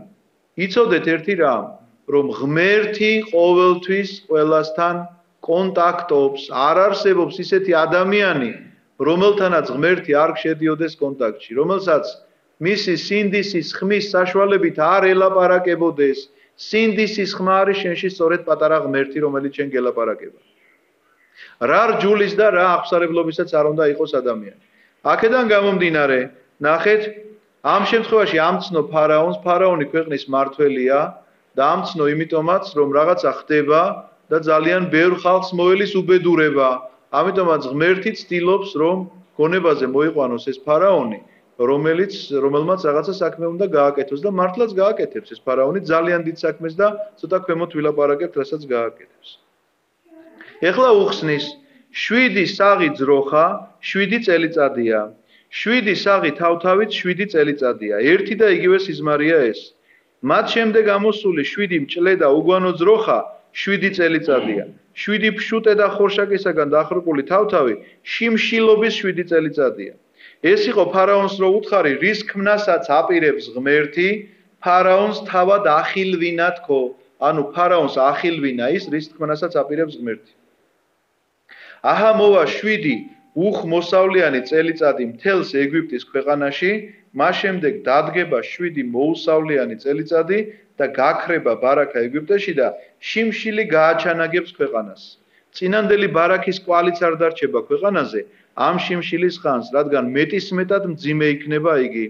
იცოდეთ ერთი რამ, რომ ღმერთი ყოველთვის ყველასთან კონტაქტობს, არ არსებობს ისეთი ადამიანი, რომელთანაც ღმერთი არ შედიოდეს კონტაქტში, რომელსაც მისი სინდისის ხმის საშუალებით არ ელაპარაკებოდეს, სინდისის ხმა არის შენში სწორედ პატარა ღმერთი, რომელიც შენ გელაპარაკება. რა რჯულის და რა აღსარებლობისაც არ უნდა იყოს ადამიანი. აქედან გამომდინარე, ნახეთ, ამ შემთხვევაში ამცნო ფარაონს, ფარაონი ქვეყნის მმართველია და ამცნო იმიტომაც, რომ რაღაცა ხდება და ძალიან ბევრ ხალხს მოელის უბედურება. ამიტომაც ღმერთი ცდილობს, რომ გონებაზე მოიყვანოს ეს ფარაონი, რომელმაც რაღაცა საქმე უნდა გააკეთოს და მართლაც გააკეთებს ეს ფარაონი ძალიან დიდ საქმეს და ცოტა ქვემოთ ვილაპარაკებთ, რასაც გააკეთებს. ეხლა უხსნის 7 საღი ძროხა 7 წელიწადია. 7 საღი თავთავით 7 წელიწადია. ერთი და იგივე სიზმარია ეს. მათ შემდეგ ამოსული 7 მჭლე და უგვანო ძროხა 7 წელიწადია. 7 ფშუტე და ხორშაკისაგან დახრყული თავთავი შიმშილობის 7 წელიწადია. ეს იყო ფარაონს რო უთხარი, რის ქმნასაც აპირებს ღმერთი, ფარაონს თავად ახილვინა თქო. ანუ ფარაონს ახილვინა ის, რის ქმნასაც აპირებს ღმერთი. აჰა მოვა 7 უხმოსავლიანი წელიწადი მთელს ეგვიპტის ქვეყანაში, მას შემდეგ დადგება 7 მოუსავლიანი წელიწადი და გაქრება ბარაქა ეგვიპტეში და შიმშილი გააჩანაგებს ქვეყანას. წინანდელი ბარაქის კვალიც არ დარჩება ქვეყანაზე ამ შიმშილის ხანს, რადგან მეტისმეტად მძიმე იქნება იგი.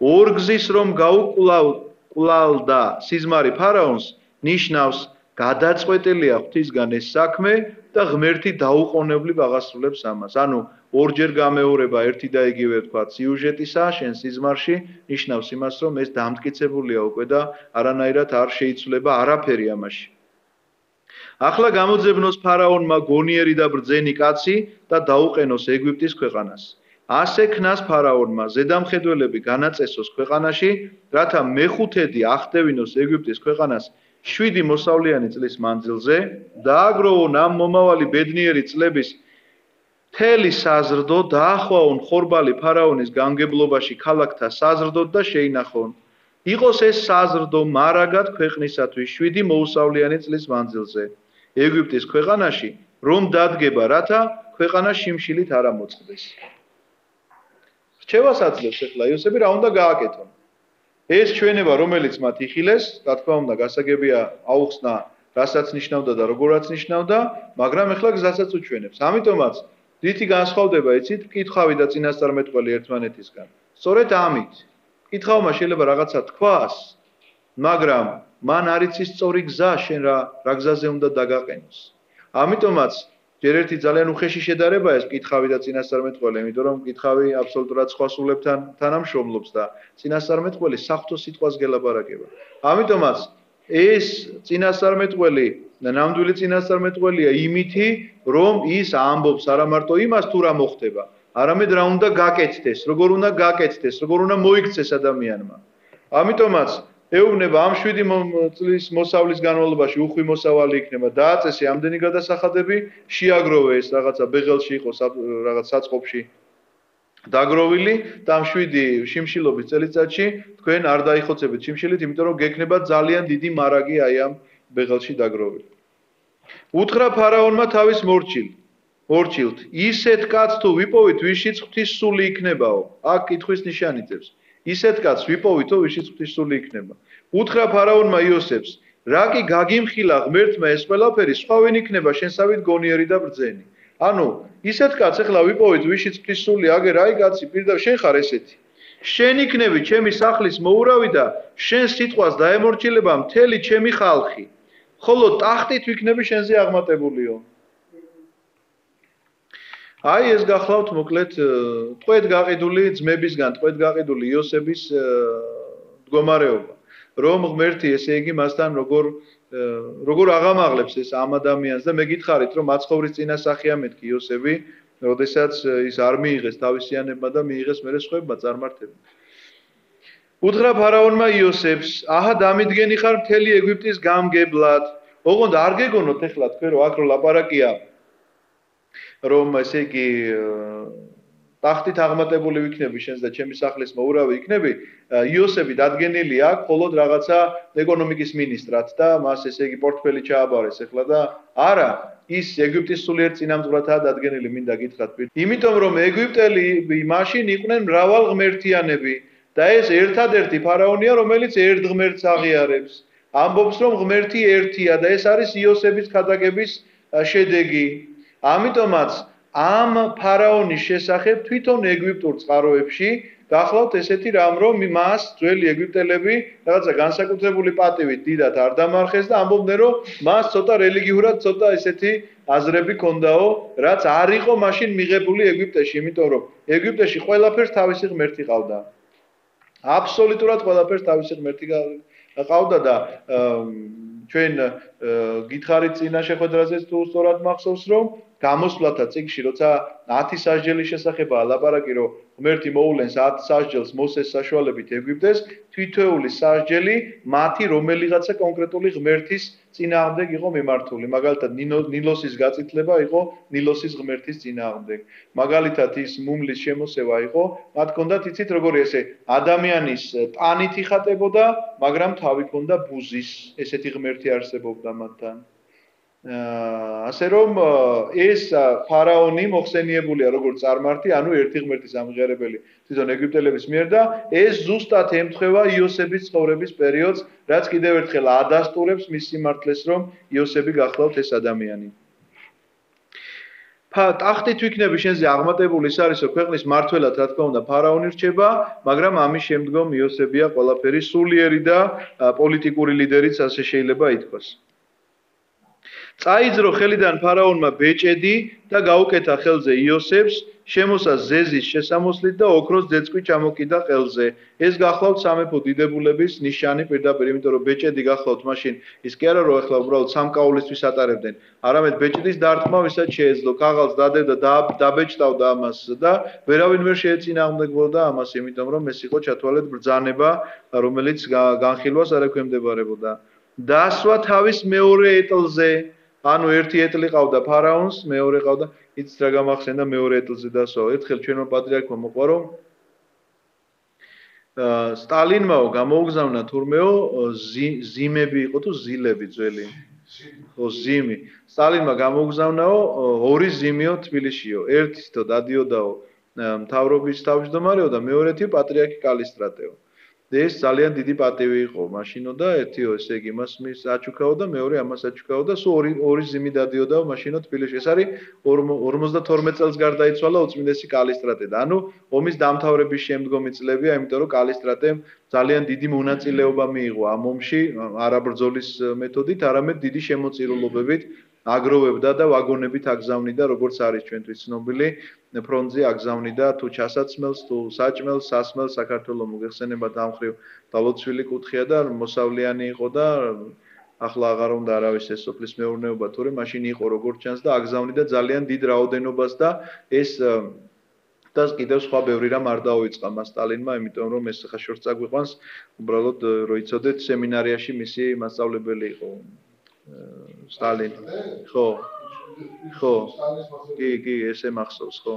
ორგზის რომ გაუკვლავდა სიზმარი ფარაონს, ნიშნავს გადაწყვეტილია ღვთისგან ეს საქმე და ღმერთი დაუყოვნებლივ აღასრულებს ამას. ანუ ორჯერ გამეორება ერთი და იგივე თქვა სიუჟეტისა შენ სიზმარში, ნიშნავს იმას, რომ ეს დამტკიცებულია უკვე და არანაირად არ შეიცვლება არაფერი ამაში. ახლა გამოძებნოს ფარაონმა გონიერი და ბრძენი კაცი და დაუყენოს ეგვიპტის ქვეყანას. ასე ქნას ფარაონმა ზედამხედველები განაწესოს ქვეყანაში, რათა მეხუთედი ახდევინოს ეგვიპტის ქვეყანას 7 მოსავლიანი წლის მანძილზე, დააგროვონ ამ მომავალი ბედნიერი წლების მთელი საზრდო, დაახვაონ ხორბალი ფარაონის გამგებლობაში ქალაქთა საზრდოდ და შეინახონ. იყოს ეს საზრდო მარაგად ქვეყნისათვის 7 მოუსავლიანი წლის მანძილზე. ეგვიპტის ქვეყანაში, რომ დადგება, რათა ქვეყანა შიმშილით არ ამოწყდეს. რჩევას აძლევს ახლა იოსები რა უნდა გააკეთონ. ეს ჩვენება რომელიც მათ იხილეს, რა თქმა უნდა, გასაგებია აუხსნა რასაც ნიშნავდა და როგორაც ნიშნავდა, მაგრამ ახლა გზასაც უჩვენებს. ამიტომაც დიდი განსხვავდება იცით კითხავი და წინასწარმეტყველი ერთმანეთისგან. სწორედ ამით კითხავმა შეიძლება რაღაცა თქვას, მაგრამ მან არ იცის სწორი გზა შენ რა გზაზე უნდა დაგაყენოს. ამიტომაც ჯერ ერთი ძალიან უხეში შედარებაა ეს კითხავი და წინასწარმეტყველი, იმიტომ რომ კითხავი აბსოლუტურად სხვა სულებთან თანამშრომლობს და წინასწარმეტყველი საღვთო სიტყვას გელაპარაკება. ამიტომაც ეს წინასწარმეტყველი და ნამდვილი წინასწარმეტყველია იმითი, რომ ის ამბობს არა მარტო იმას თუ რა მოხდება, არამედ რა უნდა გაკეთდეს, როგორ უნდა გაკეთდეს, როგორ უნდა მოიქცეს ადამიანმა. ამიტომაც ეუბნება ამ 7 წლის მოსავლის განმავლობაში უხვი მოსავალი იქნება, დააწესე ამდენი გადასახადები, შეაგროვე ეს რაღაცა ბეღელში იყოს რაღაც საწყობში დაგროვილი და ამ 7 შიმშილობის წელიწადში თქვენ არ დაიხოცებით შიმშილით, იმიტომ რომ გექნება ძალიან დიდი მარაგი აი ამ ბეღელში დაგროვილი. უთხრა ფარაონმა თავის მორჩილთ, ისეთ კაცს თუ ვიპოვით, ვისშიც ღვთის სული იქნებაო. აქ კითხვის ნიშანი ძებს. ისეთ კაცს ვიპოვითო, ვისშიც ღვთის სული იქნება. უთხრა ფარაონმა იოსებს, რა კი გაგიმხილა ღმერთმა ეს ყველაფერი, სხვა ვინ იქნება შენსავით გონიერი და ბრძენი. ანუ ისეთ კაცს ახლა ვიპოვით, ვისშიც ღვთის სული აგერ, აი კაცი, პირდაპირ შენ ხარ ესეთი. შენ იქნები ჩემი სახლის მოურავი და შენ სიტყვას დაემორჩილება მთელი ჩემი ხალხი. ხოლო ტახტით ვიქნები შენზე აღმატებულიო. აი ეს გახლავთ მოკლედ ტყვედ გაყიდული ძმებისგან, ტყვედ გაყიდული იოსების მდგომარეობა. რომ ღმერთი ესე იგი მასთან როგორ აღამაღლებს ეს ამ ადამიანს და მე გითხარით რომ მაცხოვრის წინასახია მეთქი იოსები, როდესაც ის არ მიიღეს თავისიანებმა და მიიღეს მერე სხვებმა წარმართებმა. უთხრა ფარაონმა იოსებს, აჰა დამიდგენი ხარ მთელი ეგვიპტის გამგებლად. ოღონდ არ გეგონოთ ახლა თქვენ რომ აქ რო ლაპარაკია რომ ესე იგი ტახტით აღმატებული ვიქნები შენს და ჩემი სახლის მოურავი იქნები, იოსები დადგენილი აქვს მხოლოდ რაღაცა ეკონომიკის მინისტრად და მას ესე იგი პორტფელი ჩააბარეს ახლა და არა, ის ეგვიპტის სულიერ წინამძღვრადაა დადგენილი, მინდა გითხრათ. იმიტომ რომ ეგვიპტელი მაშინ იყვნენ მრავალღმერთიანები და ეს ერთადერთი ფარაონია, რომელიც ერთ ღმერთს აღიარებს. ამბობს რომ ღმერთი ერთია და ეს არის იოსების ქადაგების შედეგი. ამიტომაც ამ ფარაონის შესახებ თვითონ ეგვიპტურ წყაროებში გახლავთ ესეთი რამ, რომ მას ძველი ეგვიპტელები რაღაცა განსაკუთრებული პატივით დიდად არ დამარხეს და ამბობდნენ, რომ მას ცოტა რელიგიურად ცოტა ესეთი აზრები ჰქონდაო, რაც არ იყო მაშინ მიღებული ეგვიპტეში, იმიტომ რომ ეგვიპტეში ყველაფერს თავისი ღმერთი ყავდა. აბსოლუტურად ყველაფერს თავისი ღმერთი ყავდა და ჩვენ გითხარით წინა შეხვედრაზეც თუ სწორად მახსოვს, რომ გამოსვლათა წიგნში, როცა 10 სასჯელის შესახებაა ლაპარაკი, რომ ღმერთი მოულენს 10 სასჯელს მოსეს საშუალებით ეგვიპტეს, თითოეული სასჯელი მათი რომელიღაცა კონკრეტული ღმერთის წინააღმდეგ იყო მიმართული. მაგალითად, ნილოსის გაწითლება იყო ნილოსის ღმერთის წინააღმდეგ. მაგალითად, ის მუმლის შემოსევა იყო, მათ ჰქონდათ იცით როგორი ესე ადამიანის ტანით იხატებოდა, მაგრამ თავი ჰქონდა ბუზის, ესეთი ღმერთი არსებობდა მათთან. ასე რომ ეს ფარაონი მოხსენიებულია როგორც წარმართი, ანუ ერთი ღმერთის ამღიარებელი თვითონ ეგვიპტელების მიერ და ეს ზუსტად ემთხვევა იოსების ცხოვრების პერიოდს, რაც კიდევ ერთხელ ადასტურებს მის სიმართლეს, რომ იოსები გახლავთ ეს ადამიანი. ტახტით ვიქნები შენზე აღმატებული ის არისო ქვეყნის მართველად რა თქმა უნდა ფარაონი რჩება, მაგრამ ამის შემდგომ იოსებია ყველაფერი სულიერი და პოლიტიკური ლიდერიც ასე შეიძლება ითქვას. წაიძრო ხელიდან ფარაონმა ბეჭედი და გაუკეთა ხელზე იოსებს, შემოსა ზეზის შესამოსლით და ოქროს ძეწყვი ჩამოკიდა ყელზე. ეს გახლავთ სამეფო დიდებულების ნიშანი პირდაპირ, იმიტომ რომ ბეჭედი გახლავთ მაშინ ის კი არა რომ ახლა უბრალოდ სამკაულისთვის ატარებდნენ, არამედ ბეჭდის დარტყმა ვისაც შეეძლო, ქაღალდს დადევდა და დაბეჭდავდა ამას და ვერავინ ვერ შეეწინააღმდეგებოდა ამას, იმიტომ რომ ეს იყო ჩათვალეთ ბრძანება, რომელიც განხილვას არ ექვემდებარებოდა. დასვა თავის მეორე ეტლზე, ანუ ერთი ეტლი ყავდა ფარაონს, მეორე ყავდა, იცით რა გამახსენდა მეორე ეტლზე დასვა. ერთხელ ჩვენმა პატრიარქმა მოყვა რომ სტალინმაო გამოუგზავნა თურმეო ზიმები იყო თუ ზილები ძველი. ხო, ზიმი. სტალინმა გამოუგზავნაო ორი ზიმიო თბილისშიო. ერთის თო დადიოდაო მთავრობის თავმჯდომარეო და მეორეთი პატრიარქი კალისტრატეო. ეს ძალიან დიდი პატივი იყო მაშინო და ერთიო ესე იგი მას აჩუქაო და მეორე ამას აჩუქაო და სულ ორი ზიმი დადიოდა მაშინო თბილისში. ეს არის 52 წელს გარდაიცვალა უწმინდესი კალისტრატე და ანუ ომის დამთავრების შემდგომი წლებია, იმიტომ რომ კალისტრატემ ძალიან დიდი მონაწილეობა მიიღო ამ ომში, არა ბრძოლის მეთოდით, არამედ დიდი შემოწირულობებით აგროვებდა და ვაგონებით აგზავნიდა, როგორც არის ჩვენთვის ცნობილი, ფრონტზე აგზავნიდა თუ ჩასაცმელს, თუ საჭმელს, სასმელს საქართველოს მოგეხსენებათ ამ ხრივ დალოცვილი კუთხეა და მოსავლიანი იყო და ახლა აღარ უნდა არავის ეს სოფლის მეურნეობა თორე მაშინ იყო როგორც ჩანს და აგზავნიდა ძალიან დიდ რაოდენობას და ეს და კიდევ სხვა ბევრი რამ არ დაუიწყა მას სტალინმა, იმიტომ რომ ეს ხა შორს წაგვიყვანს, უბრალოდ რო იცოდეთ სემინარიაში მისი მასწავლებელი იყო სტალინი. ხო. ხო. კი, ესე მახსოვს, ხო.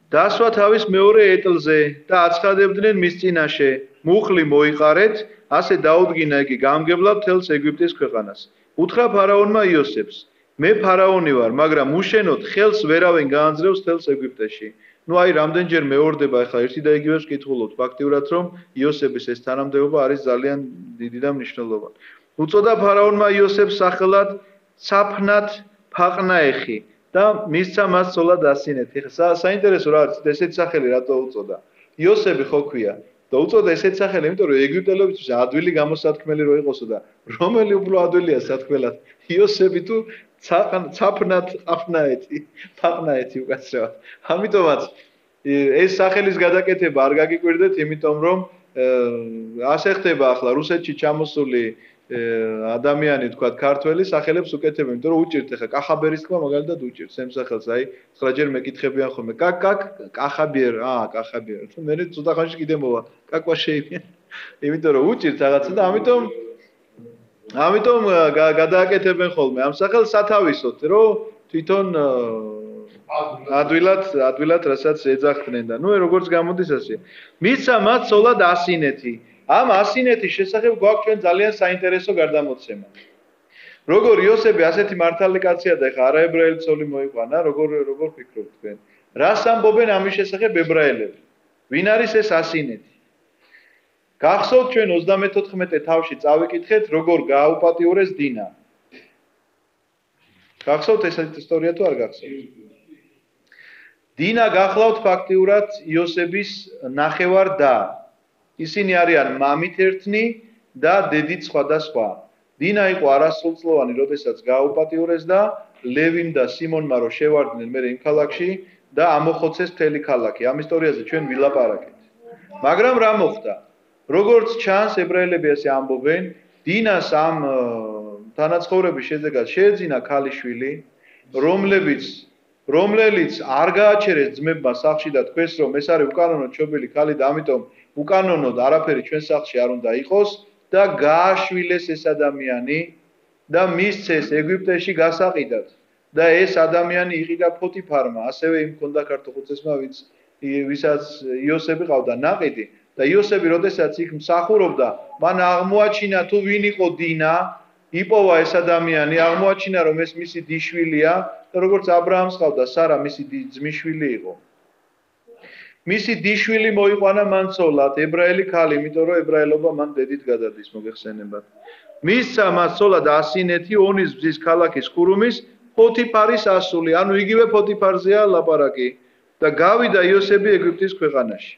დასვა თავის მეორე ეტლზე და აცხადებდნენ მის წინაშე, მუხლი მოიყარეთ, ასე დაუდგინა იგი გამგებლად მთელს ეგვიპტის ქვეყანას. უთხრა ფარაონმა იოსებს, მე ფარაონი ვარ, მაგრამ უშენოდ ხელს ვერავენ გაანძლევს მთელს ეგვიპტეში. ნუ აი რამდენჯერ მეორდება ახლა ერთი და იგივეს ვკითხულობთ, ფაქტიურად რომ იოსების ეს თანამდებობა არის ძალიან დიდი და მნიშვნელოვანი. უწოდა ფარაონმა იოსებს სახელად საფნათ ფაყნაეხი და მისცა მას ცოლად ასინეთი. ხა საინტერესო რა არის ესეთი სახელი რატო უწოდა? იოსები ხო ქვია და უწოდა ესეთი სახელი, იმიტომ რომ ეგვიპტელებისთვის ადვილი გამოსათქმელი რო იყოსო და რომელი უფრო ადვილია სათქმელად? იოსები თუ საფნათ ფაყნაეთი უკაცრავად. ამიტომაც ეს სახელის გადაკეთება არ გაგიკვირდეთ, იმიტომ რომ ასე ხდება ახლა რუსეთში ჩამოსული ადამიანი თქვა ქართველი სახელებს უკეთებენ, იმიტომ რომ უჭირთ ახლა კახაბერის თქვა მაგალითად უჭირთ სემ სახელს, აი ხრაჯერ მეკითხებიან ხოლმე კახაბერ, კახაბერ. თუ მე ცოტა ხანში კიდე მოვა, კაკვა შეიფიან. იმიტომ რომ უჭირთ რაღაცა და ამიტომ გადააკეთებენ ხოლმე ამ სახელს სათავისოდ, რომ თვითონ ადვილად რასაც ეძახდნენ და ნუ როგორც გამოდის ასე. მისცა მათ ცოლად ასინეთი. ამ ასინეთის შესახებ გვაქვს ჩვენ ძალიან საინტერესო გარდამოცემა. როგორ იოსები ასეთი მართალი კაცია და ეხა არაებრაელი ცოლი მოიყვანა, როგორ ფიქრობთ თქვენ? რას ამბობენ ამის შესახებ ებრაელები? ვინ არის ეს ასინეთი? გახსოვთ ჩვენ 34 თავში წავიკითხეთ, როგორ გააუპატიურეს დინა. გახსოვთ ეს ისტორია თუ არ გახსოვთ? დინა გახლავთ ფაქტიურად იოსების ნახევარ და ისინი არიან მამით ერთნი და დედით სხვადასხვა. დინა იყო არასრულწლოვანი, როდესაც გააუპატიურეს და ლევიმ და სიმონმა რო შევარდნენ მე იმ ქალაქში და ამოხოცეს მთელი ქალაქი. ამ ისტორიაზე ჩვენ ვილაპარაკეთ. მაგრამ რა მოხდა? როგორც ჩანს, ებრაელები ასე ამბობენ, დინას ამ თანაცხოვრების შედეგად შეეძინა ქალიშვილი, რომელიც არ გააჩერეს ძმებმა სახლში და თქვეს, რომ ეს არის უკანონოდ ჩობილი ქალი და ამიტომ უკანონოდ არაფერი ჩვენ სახლში არ უნდა იყოს და გააშვილეს ეს ადამიანი და მისცეს ეგვიპტეში გასაყიდად და ეს ადამიანი იყიდა ფოთიფარმა, ასევე იმ ქონდა ქართოხუცესმა, ვისაც იოსები ყავდა ნაყიდი და იოსები როდესაც იქ მსახურობდა, მან აღმოაჩინა თუ ვინ იყო დინა, იპოვა ეს ადამიანი, აღმოაჩინა რომ ეს მისი დიშვილია და როგორც აბრაამს ყავდა სარა მისი ძმისშვილი იყო. მისი დიშვილი მოიყვანა მან ცოლად, ებრაელი ქალი, იმიტომ რომ ებრაელობა მან დედით გადადის, მოგეხსენებათ. მისცა მას ცოლად ასინეთი, ონის ბზის ქალაქის ხურუმის ფოთიფარის ასული, ანუ იგივე ფოთიფარზეა ლაპარაკი და გავიდა იოსები ეგვიპტის ქვეყანაში.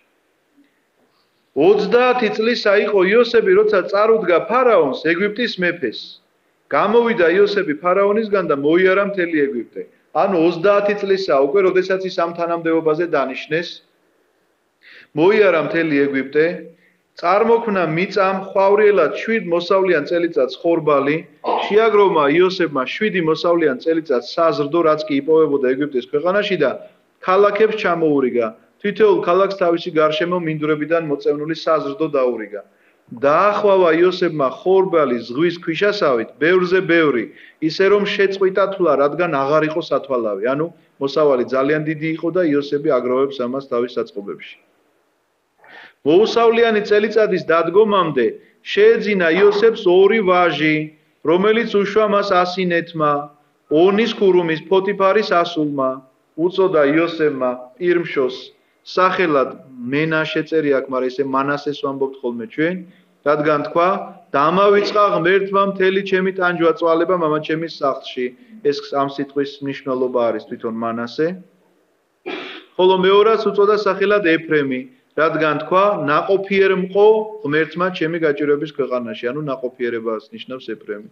30 წლისა იყო იოსები, როცა წარუდგა ფარაონს ეგვიპტის მეფეს. გამოვიდა იოსები ფარაონისგან და მოიარა მთელი ეგვიპტე. ანუ 30 წლისა უკვე, როდესაც ის ამ თანამდებობაზე დანიშნეს, მოიარა მთელი ეგვიპტე, წარმოქმნა მიწამ ხვავრიელად 7 მოსავლიან წელიწადს ხორბალი, შეაგროვა იოსებმა 7 მოსავლიან წელიწადს საზრდო, რაც კი იპოვებოდა ეგვიპტის ქვეყანაში და ქალაქებს ჩამოურიგა. თითოეულ ქალაქს თავისი გარშემო მინდვრებიდან მოწევნული საზრდო დაურიგა. დაახვავა იოსებმა ხორბალი ზღვის ქვიშასავით, ბევრზე ბევრი, ისე რომ შეწყვიტა თვლა, რადგან აღარ იყო სათვალავი. ანუ მოსავალი ძალიან დიდი იყო და იოსები აგროვებს ამას თავის საწყობებში. მოუსავლიანი წელიწადის დადგომამდე შეეძინა იოსებს 2 ვაჟი, რომელიც უშვა მას ასინეთმა, ონის ხურუმის ფოთიფარის ასულმა. უწოდა იოსებმა პირმშოს სახელად მენა შეწერი აქვს, მაგრამ ესე მანასეს ვამბობთ ხოლმე ჩვენ, რადგან თქვა, დამავიწყა ღმერთმა მთელი ჩემი ტანჯვა წვალება მამა ჩემის სახლში. ეს ამ სიტყვის მნიშვნელობა არის თვითონ მანასე. ხოლო მეორას უწოდა სახელად ეფრემი, რადგან თქვა, ნაყოფიერ მყო ღმერთმა ჩემი გაჭირვების ქვეყანაში, ანუ ნაყოფიერებას ნიშნავს ეფრემი.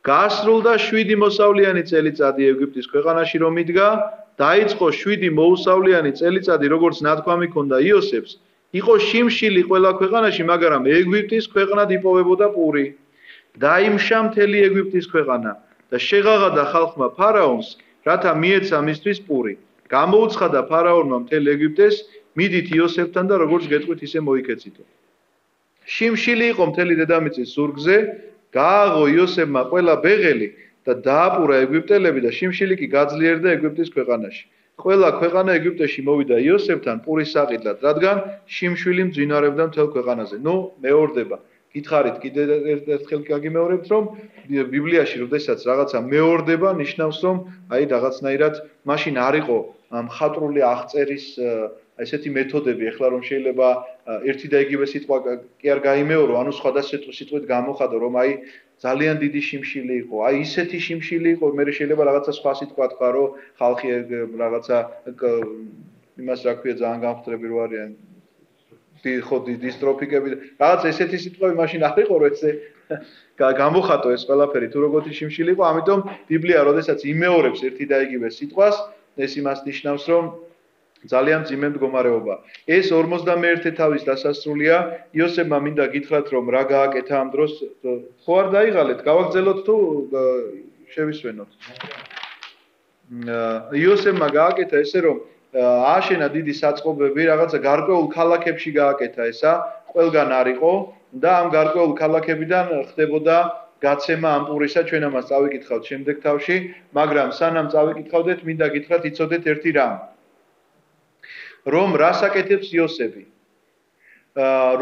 გასრულდა 7 მოსავლიანი წელიწადი ეგვიპტის ქვეყანაში რომ იდგა, დაიწყო 7 მოუსავლიანი წელიწადი, როგორც ნათქვამი ჰქონდა იოსებს, იყო შიმშილი ყველა ქვეყანაში, მაგრამ ეგვიპტის ქვეყნად იპოვებოდა პური. დაიმშა მთელი ეგვიპტის ქვეყანა და შეღაღადა ხალხმა ფარაონს, რათა მიეცა მისთვის პური. გამოუცხადა ფარაონმა მთელ ეგვიპტეს, მიდით იოსებთან და როგორც გეტყვით ისე მოიქეცითო. შიმშილი იყო მთელი დედამიწის ზურგზე, გააღო იოსებმა ყველა ბეღელი და დააპურა ეგვიპტელები და შიმშილი კი გაძლიერდა ეგვიპტის ქვეყანაში. ყველა ქვეყანა ეგვიპტეში მოვიდა იოსებთან პურის საყიდლად, რადგან შიმშვილი მძვინვარებდა მთელ ქვეყანაზე. მეორდება. გითხარით კიდე ერთხელ გაგიმეორებთ, რომ ბიბლიაში როდესაც რაღაცა მეორდება, ნიშნავს, რომ აი რაღაცნაირად მაშინ არ იყო მხატვრული აღწერის ესეთი მეთოდები, ეხლა რომ შეიძლება ერთი და იგივე სიტყვა კი არ გაიმეორო, ანუ სხვადასხვა სიტყვით გამოხადო, რომ აი ძალიან დიდი შიმშილი იყო, აი ისეთი შიმშილი იყო, მე შეიძლება რაღაცა სხვა სიტყვა თქვა, რომ ხალხი რაღაცა იმას რა ქვია ძალიან გამხდრები რო არიან ხო დისტროფიკები რაღაც ესეთი სიტყვები მაშინ არ იყო რომ ესე გამოხატო ეს ყველაფერი თუ როგორი შიმშილი იყო, ამიტომ ბიბლია როდესაც იმეორებს ერთი და იგივე სიტყვას, ეს იმას ნიშნავს, რომ ძალიან მძიმე მდგომარეობა. ეს 51 თავის დასასრულია, იოსებმა მინდა გითხრათ, რომ რა გააკეთა ამ დროს, ხო არ დაიღალეთ, გავაგზელოთ თუ შევისვენოთ. იოსებმა გააკეთა ესე, რომ ააშენა დიდი საწყობები, რაღაცა გარკვეულ ქალაქებში გააკეთა ესა, ყველგან არ იყო და ამ გარკვეულ ქალაქებიდან ხდებოდა გაცემა ამ პურისა, ჩვენ ამას წავიკითხავთ შემდეგ თავში, მაგრამ სანამ წავიკითხავდეთ, მინდა გითხრათ, იცოდეთ ერთი რამ. რომ რას აკეთებს იოსები.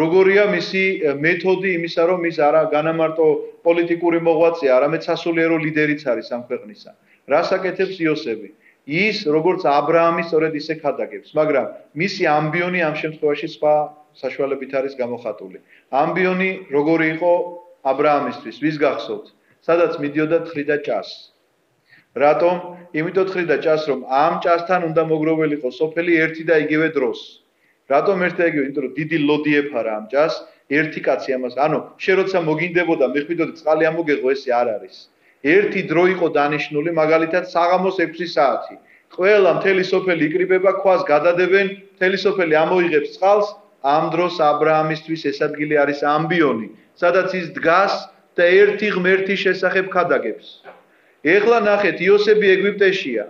როგორია მისი მეთოდი იმისა, რომ ის არა განამარტო პოლიტიკური მოღვაწეა, არამედ სასულიერო ლიდერიც არის ამ ქვეყნისა. რას აკეთებს იოსები? ის როგორც აბრაამის სწორედ ისე ქადაგებს, მაგრამ მისი ამბიონი ამ შემთხვევაში სხვა საშუალებით არის გამოხატული. ამბიონი როგორი იყო აბრაამისთვის, ვის გახსოვთ? სადაც მიდიოდა თხრი და ჭას. რატომ? იმიტომ თხრი და ჭას, რომ ამ ჭასთან უნდა მოგროვილიყო სოფელი ერთი და იგივე დროს. რატომ ერთი და იგივე? იმიტომ რომ დიდი ლოდი ეფარა ამ ჭას, ერთი კაცი ამას, ანუ შენ როცა მოგინდებოდა, მიხვიდოდი წყალი ამოგეღო, ესე არ არის. ერთი დრო იყო დანიშნული, მაგალითად საღამოს 6 საათი. ყველა მთელი სოფელი იკრიბება, ქვას გადადებენ, მთელი სოფელი ამოიღებს წყალს, ამ დროს აბრაამისთვის ეს ადგილი არის ამბიონი, სადაც ის დგას და ერთი ღმერთის შესახებ ქადაგებს. ეხლა ნახეთ, იოსები ეგვიპტეშია.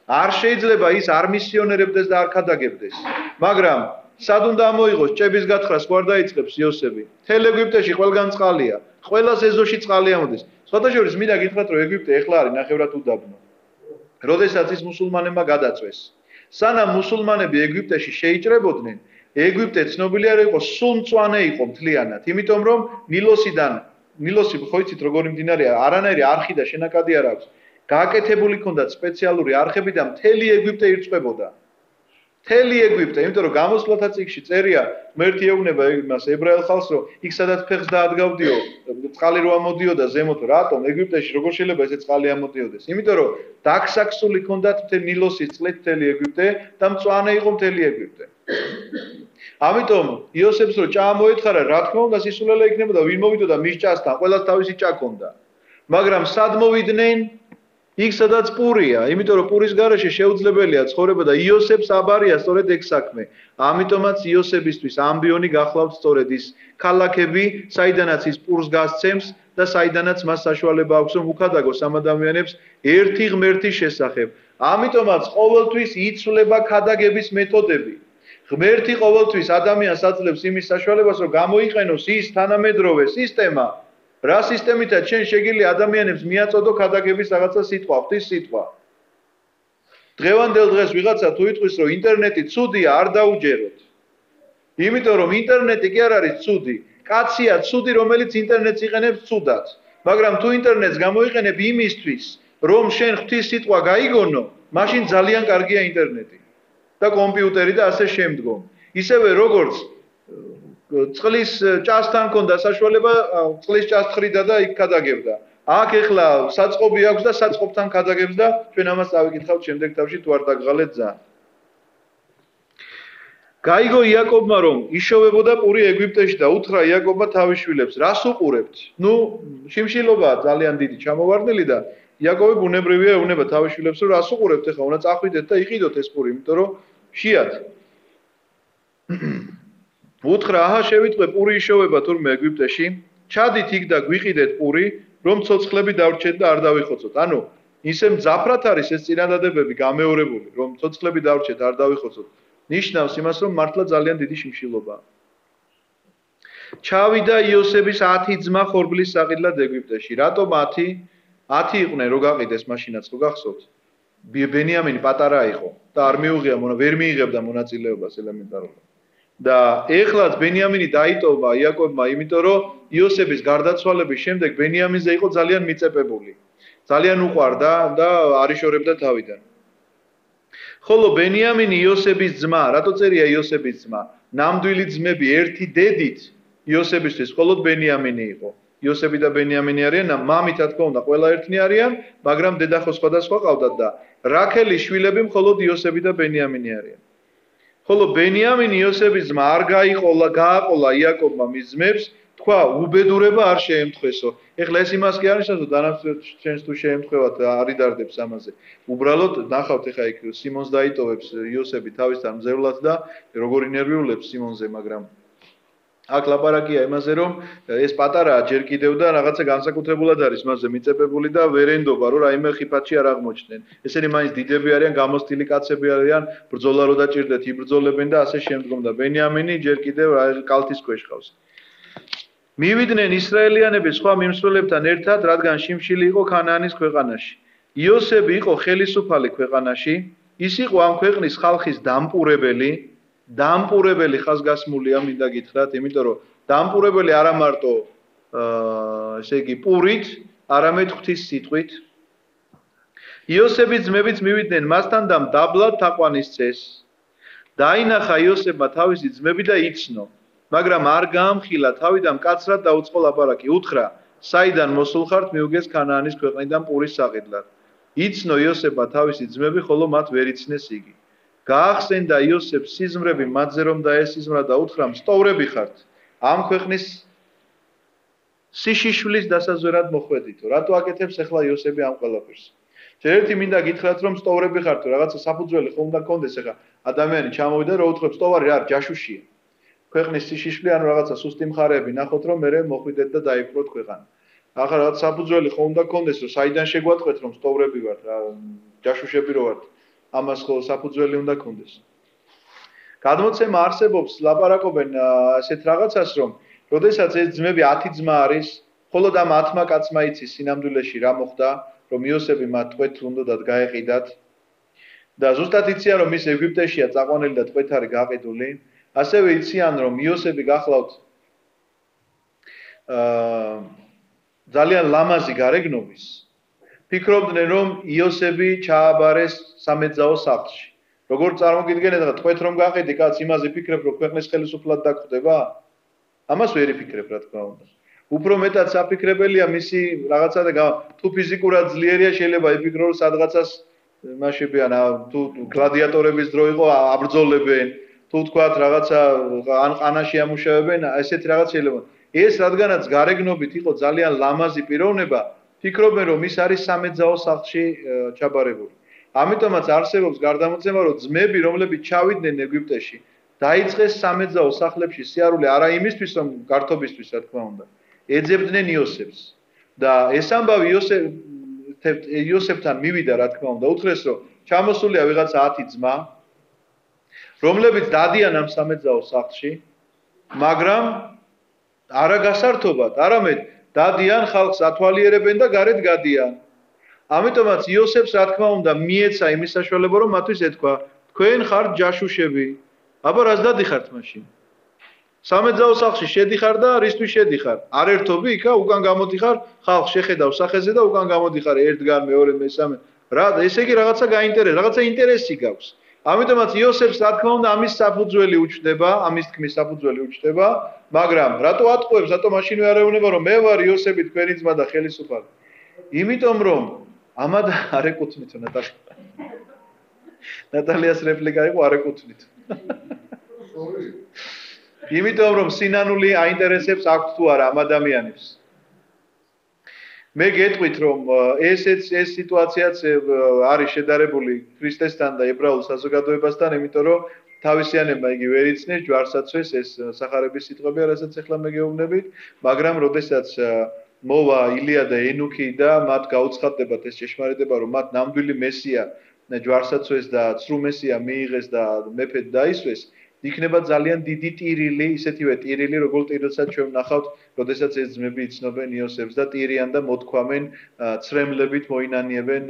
არ შეიძლება ის არ მისიონერებდეს და არ ქადაგებდეს. მაგრამ სად უნდა ამოიღოს ჭების გათხრას ყوار დაიწყებს იოსები. მთელ ეგვიპტეში ყველგან წყალია. ყველა სეზონში წყალი ამოდის. სხვადასხვა მინდა გითხრათ, რომ ეგვიპტე ეხლა არის ნახევრად უდაბნო. როდესაც ის მუსულმანებმა გადაწვეს. სანამ მუსულმანები ეგვიპტეში შეიჭრებოდნენ, ეგვიპტე ცნობილი არ იყო, სულ მწვანე იყო მთლიანად, იმიტომ რომ ნილოსი ხო იცით როგორი მდინარეა, არანაირი არხი და შენაკადი არ აქვს. გააკეთებული ჰქონდათ სპეციალური არხები და მთელი ეგვიპტე ირწყვებოდა. მთელი ეგვიპტე, იმიტომ რომ გამოსვლათა წიგნში წერია, ღმერთი ეუბნება იმას ებრაელ ხალხს, რომ იქ სადაც ფეხს დაადგავდიო, წყალი რო ამოდიოდა ზემოთ, რატომ ეგვიპტეში როგორ შეიძლება ესე წყალი ამოდიოდეს? იმიტომ რომ დაქსაქსული ჰქონდათ მთელი ნილოსის წყლით მთელი ეგვიპტე და მწვანე იყო მთელი ეგვიპტე. ამიტომ იოსებს რო ჭა მოეთხარა, რა თქმა უნდა სისულელე იქნებოდა, ვინ მოვიდოდა მის ჭასთან, ყველას თავისი ჭა ჰქონდა. მაგრამ სად მოვიდნენ? იქ სადაც პურია, იმიტომ რომ პურის გარეშე შეუძლებელია ცხოვრება და იოსებს აბარია სწორედ ეგ საქმე. ამიტომაც იოსებისთვის ამბიონი გახლავთ სწორედ ის ქალაქები, საიდანაც ის პურს გასცემს და საიდანაც მას საშუალება აქვს, რომ უქადაგოს ამ ადამიანებს ერთი ღმერთის შესახებ. ამიტომაც ყოველთვის იცვლება ქადაგების მეთოდები. ღმერთი ყოველთვის ადამიანს აძლევს იმის საშუალებას, რომ გამოიყენოს ის თანამედროვე სისტემა, რა სისტემითაც შენ შეგიძლია ადამიანებს მიაწოდო ქადაგების რაღაცა სიტყვა, ღვთის სიტყვა. დღევანდელ დღეს ვიღაცა თუ იტყვის, რომ ინტერნეტი ცუდია, არ დაუჯეროთ. იმიტომ რომ ინტერნეტი კი არ არის ცუდი, კაცია ცუდი, რომელიც ინტერნეტს იყენებს ცუდად. მაგრამ თუ ინტერნეტს გამოიყენებ იმისთვის, რომ შენ ღვთის სიტყვა გაიგონო, მაშინ ძალიან კარგია ინტერნეტი და კომპიუტერი და ასე შემდგომ. ისევე როგორც წყლის ჭასთან ქონდა საშუალება წყლის ჭას თხრიდა და იქ ქადაგებდა. აქ ეხლა საწყობი აქვს და საწყობთან ქადაგებს და ჩვენ ამას წავიკითხავთ შემდეგ თავში თუ არ დაგღალეთ ძალიან. გაიგო იაკობმა რომ იშოვებოდა პური ეგვიპტეში და უთხრა იაკობმა თავის შვილებს, რას უყურებთ? ნუ შიმშილობაა ძალიან დიდი ჩამოვარდნილი და იაკობი ბუნებრივია ეუბნება თავის შვილებს რომ რას უყურებთ ეხლა უნდა წახვიდეთ და იყიდოთ ეს პური, იმიტომ რომ შეათ. უთხრა აჰა შევიტყვე პური იშოვება თურმე ეგვიპტეში, ჩადით იქ და გვიყიდეთ პური, რომ ცოცხლები დავრჩეთ და არ დავიხოცოთ. ანუ ისე მძაფრად არის ეს წინადადებები გამეორებული, რომ ცოცხლები დავრჩეთ, არ დავიხოცოთ. ნიშნავს იმას, რომ მართლა ძალიან დიდი შიმშილობაა. ჩავიდა იოსების 10 ძმა ხორბლის საყიდლად ეგვიპტეში. რატომ 10? 10 იყვნენ, რო გაყიდეს მაშინაც, რო გახსოვთ. ბენიამინი პატარა იყო და არ მიუღია, ვერ მიიღებდა მონაწილეობას ელემენტარულად. და ეხლაც ბენიამინი დაიტოვა იაკობმა, იმიტომ რომ იოსების გარდაცვალების შემდეგ ბენიამინზე იყო ძალიან მიწეპებული. ძალიან უყვარდა და არ იშორებდა თავიდან. ხოლო ბენიამინი იოსების ძმა, რატო წერია იოსების ძმა? ნამდვილი ძმები ერთი დედით იოსებისთვის მხოლოდ ბენიამინი იყო. იოსები და ბენიამინი არიან, მამით რა თქმა უნდა, ყველა ერთნი არიან, მაგრამ დედა ხო სხვადასხვა ყავდათ და რაქელის შვილები მხოლოდ იოსები და ბენიამინი არიან. ხოლო ბენიამინი იოსების ძმა არ გააყოლა იაკობმა მის ძმებს, თქვა უბედურება არ შეემთხვესო. ეხლა ეს იმას კი არის, რომ დანარჩენს თუ შეემთხვევათ არ იდარდებს ამაზე. უბრალოდ ნახავთ ეხლა იქ სიმონს დაიტოვებს იოსები თავისთან მძევლად და როგორ ინერვიულებს სიმონზე, მაგრამ აქ ლაპარაკია იმაზე, რომ ეს პატარაა ჯერ კიდევ და რაღაცა განსაკუთრებულად არის მასზე მიწეპებული და ვერ ენდობა, რომ რაიმე ხიფათში არ აღმოჩნდნენ. ესენი მაინც დიდები არიან, გამოსტილი კაცები არიან, ბრძოლა რო დაჭირდეთ, იბრძოლებენ და ასე შემდგომ და ბენიამინი ჯერ კიდევ კალთის ქვეშ ყავს. მივიდნენ ისრაელიანები სხვა მიმსვლელებთან ერთად, რადგან შიმშილი იყო ქანაანის ქვეყანაში. იოსები იყო ხელისუფალი ქვეყანაში, ის იყო ამ ქვეყნის ხალხის დამპურებელი ხაზგასმულია, მინდა გითხრათ, იმიტომ რომ დამპურებელი არა მარტო ესე იგი პურით, არამედ ღვთის სიტყვით. იოსების ძმებიც მივიდნენ მასთან და მდაბლად თაყვანისცეს. დაინახა იოსებმა თავისი ძმები და იცნო. მაგრამ არ გაამხილა თავი და მკაცრად დაუწყო ლაპარაკი. უთხრა, საიდან მოსულ ხართ მიუგეს ქანაანის ქვეყნიდან პურის საყიდლად. იცნო იოსებმა თავისი ძმები, ხოლო მათ ვერ იცნეს იგი. გაახსენდა იოსებს სიზმრები მათზე რომ დაესიზმრა და უთხრა, მსტოვრები ხართ. ამ ქვეყნის სიშიშვლის დასაზვერად მოხვედითო. რატო აკეთებს ახლა იოსები ამ ყველაფერს? ერთი მინდა გითხრათ, რომ სტოვრები ხართ, რაღაცა საფუძველი ხომ უნდა გქონდეს ახლა. ადამიანი ჩამოვიდა და უთხრობს, სტოვარი რა, ჯაშუშია. ქვეყნის სიშიშვილი ანუ რაღაცა სუსტი მხარეები ნახოთ რომ მე მოხვიდეთ და დაიპყროთ ქვეყანა. ახლა რაღაც საფუძველი ხომ უნდა გქონდეს რომ საიდან შეგვატყვეთ რომ სტოვრები ვართ რა ჯაშუშები რო ვართ. ამას ხო საფუძველი უნდა გქონდეს. გადმოცემა არსებობს ლაპარაკობენ ასეთ რაღაცას რომ როდესაც ეს ძმები 10 ძმა არის, მხოლოდ ამ 10 კაცმა იცის სინამდვილეში რა მოხდა, რომ იოსები მათ ტყვეთ უნდათ გაეყიდათ და ზუსტად იციან რომ ის ეგვიპტეშია წაყვანილი და ტყვეთ არის გაყიდული. ასევე იციან რომ იოსები გახლავთ ძალიან ლამაზი გარეგნობის. ფიქრობდნენ რომ იოსები ჩააბარეს სამეძაო სახლში. როგორ წარმოგიდგენთ რა ტყვეთ რომ გაყიდი კაც იმაზე ფიქრებ რომ ქვეყნის ხელისუფლად დაგხვდება? ამას ვერ იფიქრებ რა თქმა უნდა. უფრო მეტად საფიქრებელია მისი რაღაცა და თუ ფიზიკურად ძლიერია შეიძლება იფიქრო რომ სადღაცას მაშებიან თუ გლადიატორების დრო იყო აბრძოლებენ თუ თქვათ რაღაცა ყანაში ამუშავებენ ესეთი რაღაც შეიძლება. ეს რადგანაც გარეგნობით იყო ძალიან ლამაზი პიროვნება, ფიქრობენ რომ ის არის სამეძაო სახლში ჩაბარებული. ამიტომაც არსებობს გარდამოწემა რომ ძმები რომლებიც ჩავიდნენ ეგვიპტეში, დაიწყეს სამეძაო სახლებში სიარული არა იმისთვის რომ გართობისთვის რა თქმა უნდა, ეძებდნენ იოსებს. და ეს ამბავი იოსებთან მივიდა რა თქმა უნდა, უთხრეს რომ ჩამოსულია ვიღაცა 10 ძმა რომლებიც დადიან ამ სამეძაო სახლში, მაგრამ არა გასართობად, არამედ დადიან ხალხს ათვალიერებენ და გარეთ გადიან. ამიტომაც იოსებს რა თქმა უნდა მიეცა იმის საშუალება რომ მათთვის ეთქვა, თქვენ ხართ ჯაშუშები. აბა რას დადიხართ მაშინ? სამეძაო სახლში შედიხარ და რისთვის შედიხარ? არ ერთობი იქა უკან გამოდიხარ, ხალხს შეხედავ სახეზე და უკან გამოდიხარ ერთგან მეორე მესამე. რა ესე იგი რაღაცა გაინტერესებს, რაღაცა ინტერესი გაქვს. ამიტომაც იოსებს რა თქმა უნდა ამის საფუძველი უჩნდება, ამის თქმის საფუძველი უჩნდება, მაგრამ რატო ატყუებს, რატო მაშინვე არ ეუბნება რომ მე ვარ იოსები თქვენი ძმა და ხელისუფალი? იმიტომ რომ ამად არ ეკუთვნითო ნატალიას რეპლიკა იყო არ ეკუთვნითო. იმიტომ რომ სინანული აინტერესებს აქვს თუ არა ამ ადამიანებს. მე გეტყვით რომ ეს სიტუაციაც არის შედარებული ქრისტესთან და ებრაულ საზოგადოებასთან, იმიტომ რომ თავისიანებმა იგი ვერ იცნეს ჯვარსაცვეს ეს სახარების სიტყვები, რასაც ახლა მე გეუბნებით, მაგრამ როდესაც მოვა ილია და ენუქი და მათ გაუცხადდებათ ეს ჭეშმარიტება, რომ მათ ნამდვილი მესია ჯვარსაცვეს და ცრუ მესია მიიღეს და მეფედ დაისვეს, იქნება ძალიან დიდი ტირილი, ისეთივე ტირილი, როგორც ტირილსაც ჩვენ ვნახავთ, როდესაც ეს ძმები იცნობენ იოსებს და ტირიან და მოთქვამენ, ცრემლებით მოინანიებენ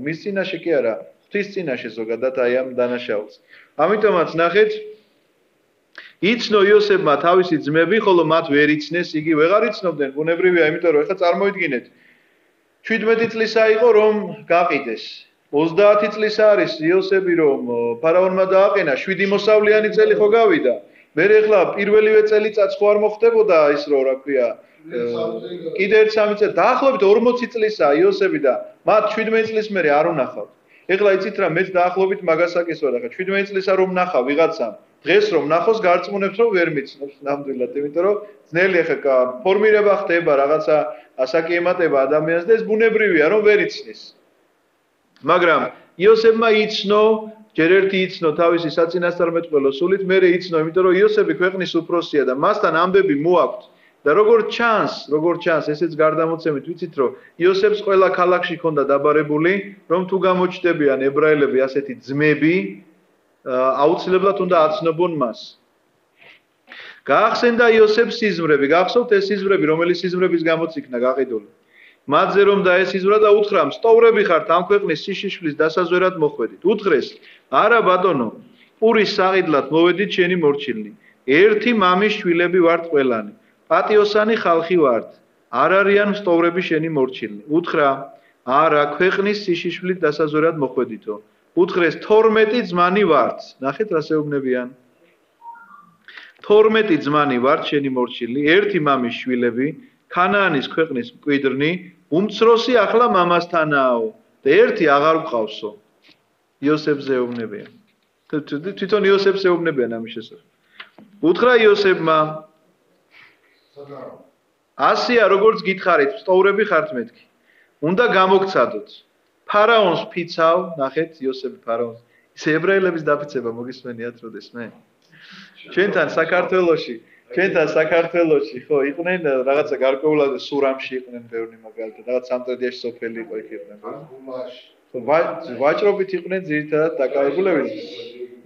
მის წინაშე კი არა, ღვთის წინაშე ზოგადად აი ამ დანაშაულს. ამიტომაც ნახეთ, იცნო იოსებმა თავისი ძმები, ხოლო მათ ვერ იცნეს, იგი ვეღარ იცნობდნენ, ბუნებრივია, იმიტომ რომ ეხლა წარმოიდგინეთ, 17 წლისა იყო რომ გაყიდეს. 30 წლის არის იოსები რომ ფარაონმა დააყენა 7 მოსავლიანი წელი ხო გავიდა. მე ეხლა პირველივე წელიწად ხო არ მოხდებოდა ის რომ რა ქვია კიდე 3 წელი დაახლოებით 40 წლისაა იოსები და მათ 17 წლის მერე არ უნახავთ. ეხლა იცით რა მეც დაახლოებით მაგასაკეს ვარ ახლა 17 წლისა რომ ნახავ ვიღაცამ დღეს რომ ნახოს გარწმუნებს რომ ვერ მიცნობს ნამდვილად იმიტომ რომ ძნელი ახლა ფორმირება ხდება რაღაცა ასაკიემატება ადამიანს და ეს ბუნებრივია რომ ვერ იცნის. მაგრამ იოსებმა იცნო, ჯერ ერთი იცნო თავისი საწინასწარმეტყველო სულით, მერე იცნო, იმიტომ რომ იოსები ქვეყნის უფროსია და მასთან ამბები მოაქვთ. და როგორც ჩანს, ესეც გარდამოცემით ვიცით, რომ იოსებს ყველა ქალაქში ჰქონდა დაბარებული, რომ თუ გამოჩნდებიან ებრაელები ასეთი ძმები, აუცილებლად უნდა აცნობონ მას. გაახსენდა იოსებს სიზმრები, გახსოვთ ეს სიზმრები, რომელიც სიზმრების გამოც იქნა გაყიდული. მათზე რომ დაესიზმრა და უთხრა, სტოვრები ხართ ამ ქვეყნის სიშიშვლის დასაზვერად მოხვედით. უთხრეს, არა ბატონო, პურის საყიდლად მოვედით შენი მორჩილნი. ერთი მამის შვილები ვართ ყველანი. პატიოსანი ხალხი ვართ. არ არიან სტოვრები შენი მორჩილნი. უთხრა, არა, ქვეყნის სიშიშვლით დასაზვერად მოხვედითო. უთხრეს, 12 ძმანი ვართ. ნახეთ რა შეუბნებიან. 12 ძმანი ვართ შენი მორჩილნი, ერთი მამის შვილები, ქანაანის ქვეყნის მკვიდრნი, უმცროსი ახლა მამასთანაო და ერთი აღარ გყავსო. იოსებს ეუბნებიან. თვითონ იოსებს ეუბნებიან ამის შესახებ. უთხრა იოსებმა, ასია როგორც გითხარით, სტოვრები ხართ მეთქი. უნდა გამოგცადოთ. ფარაონს ფიცავ, ნახეთ იოსები ფარაონს. ის ებრაელების დაფიცება მოგისმენიათ როდესმე? ჩვენთან საქართველოში ხო იყვნენ რაღაცა გარკვეულად სურამში იყვნენ ბევრი მაგალითად რაღაც სამტრედიაში სოფელი იყო იქ იყვნენ ხო ვაჭრობით იყვნენ ძირითადად დაკავებულები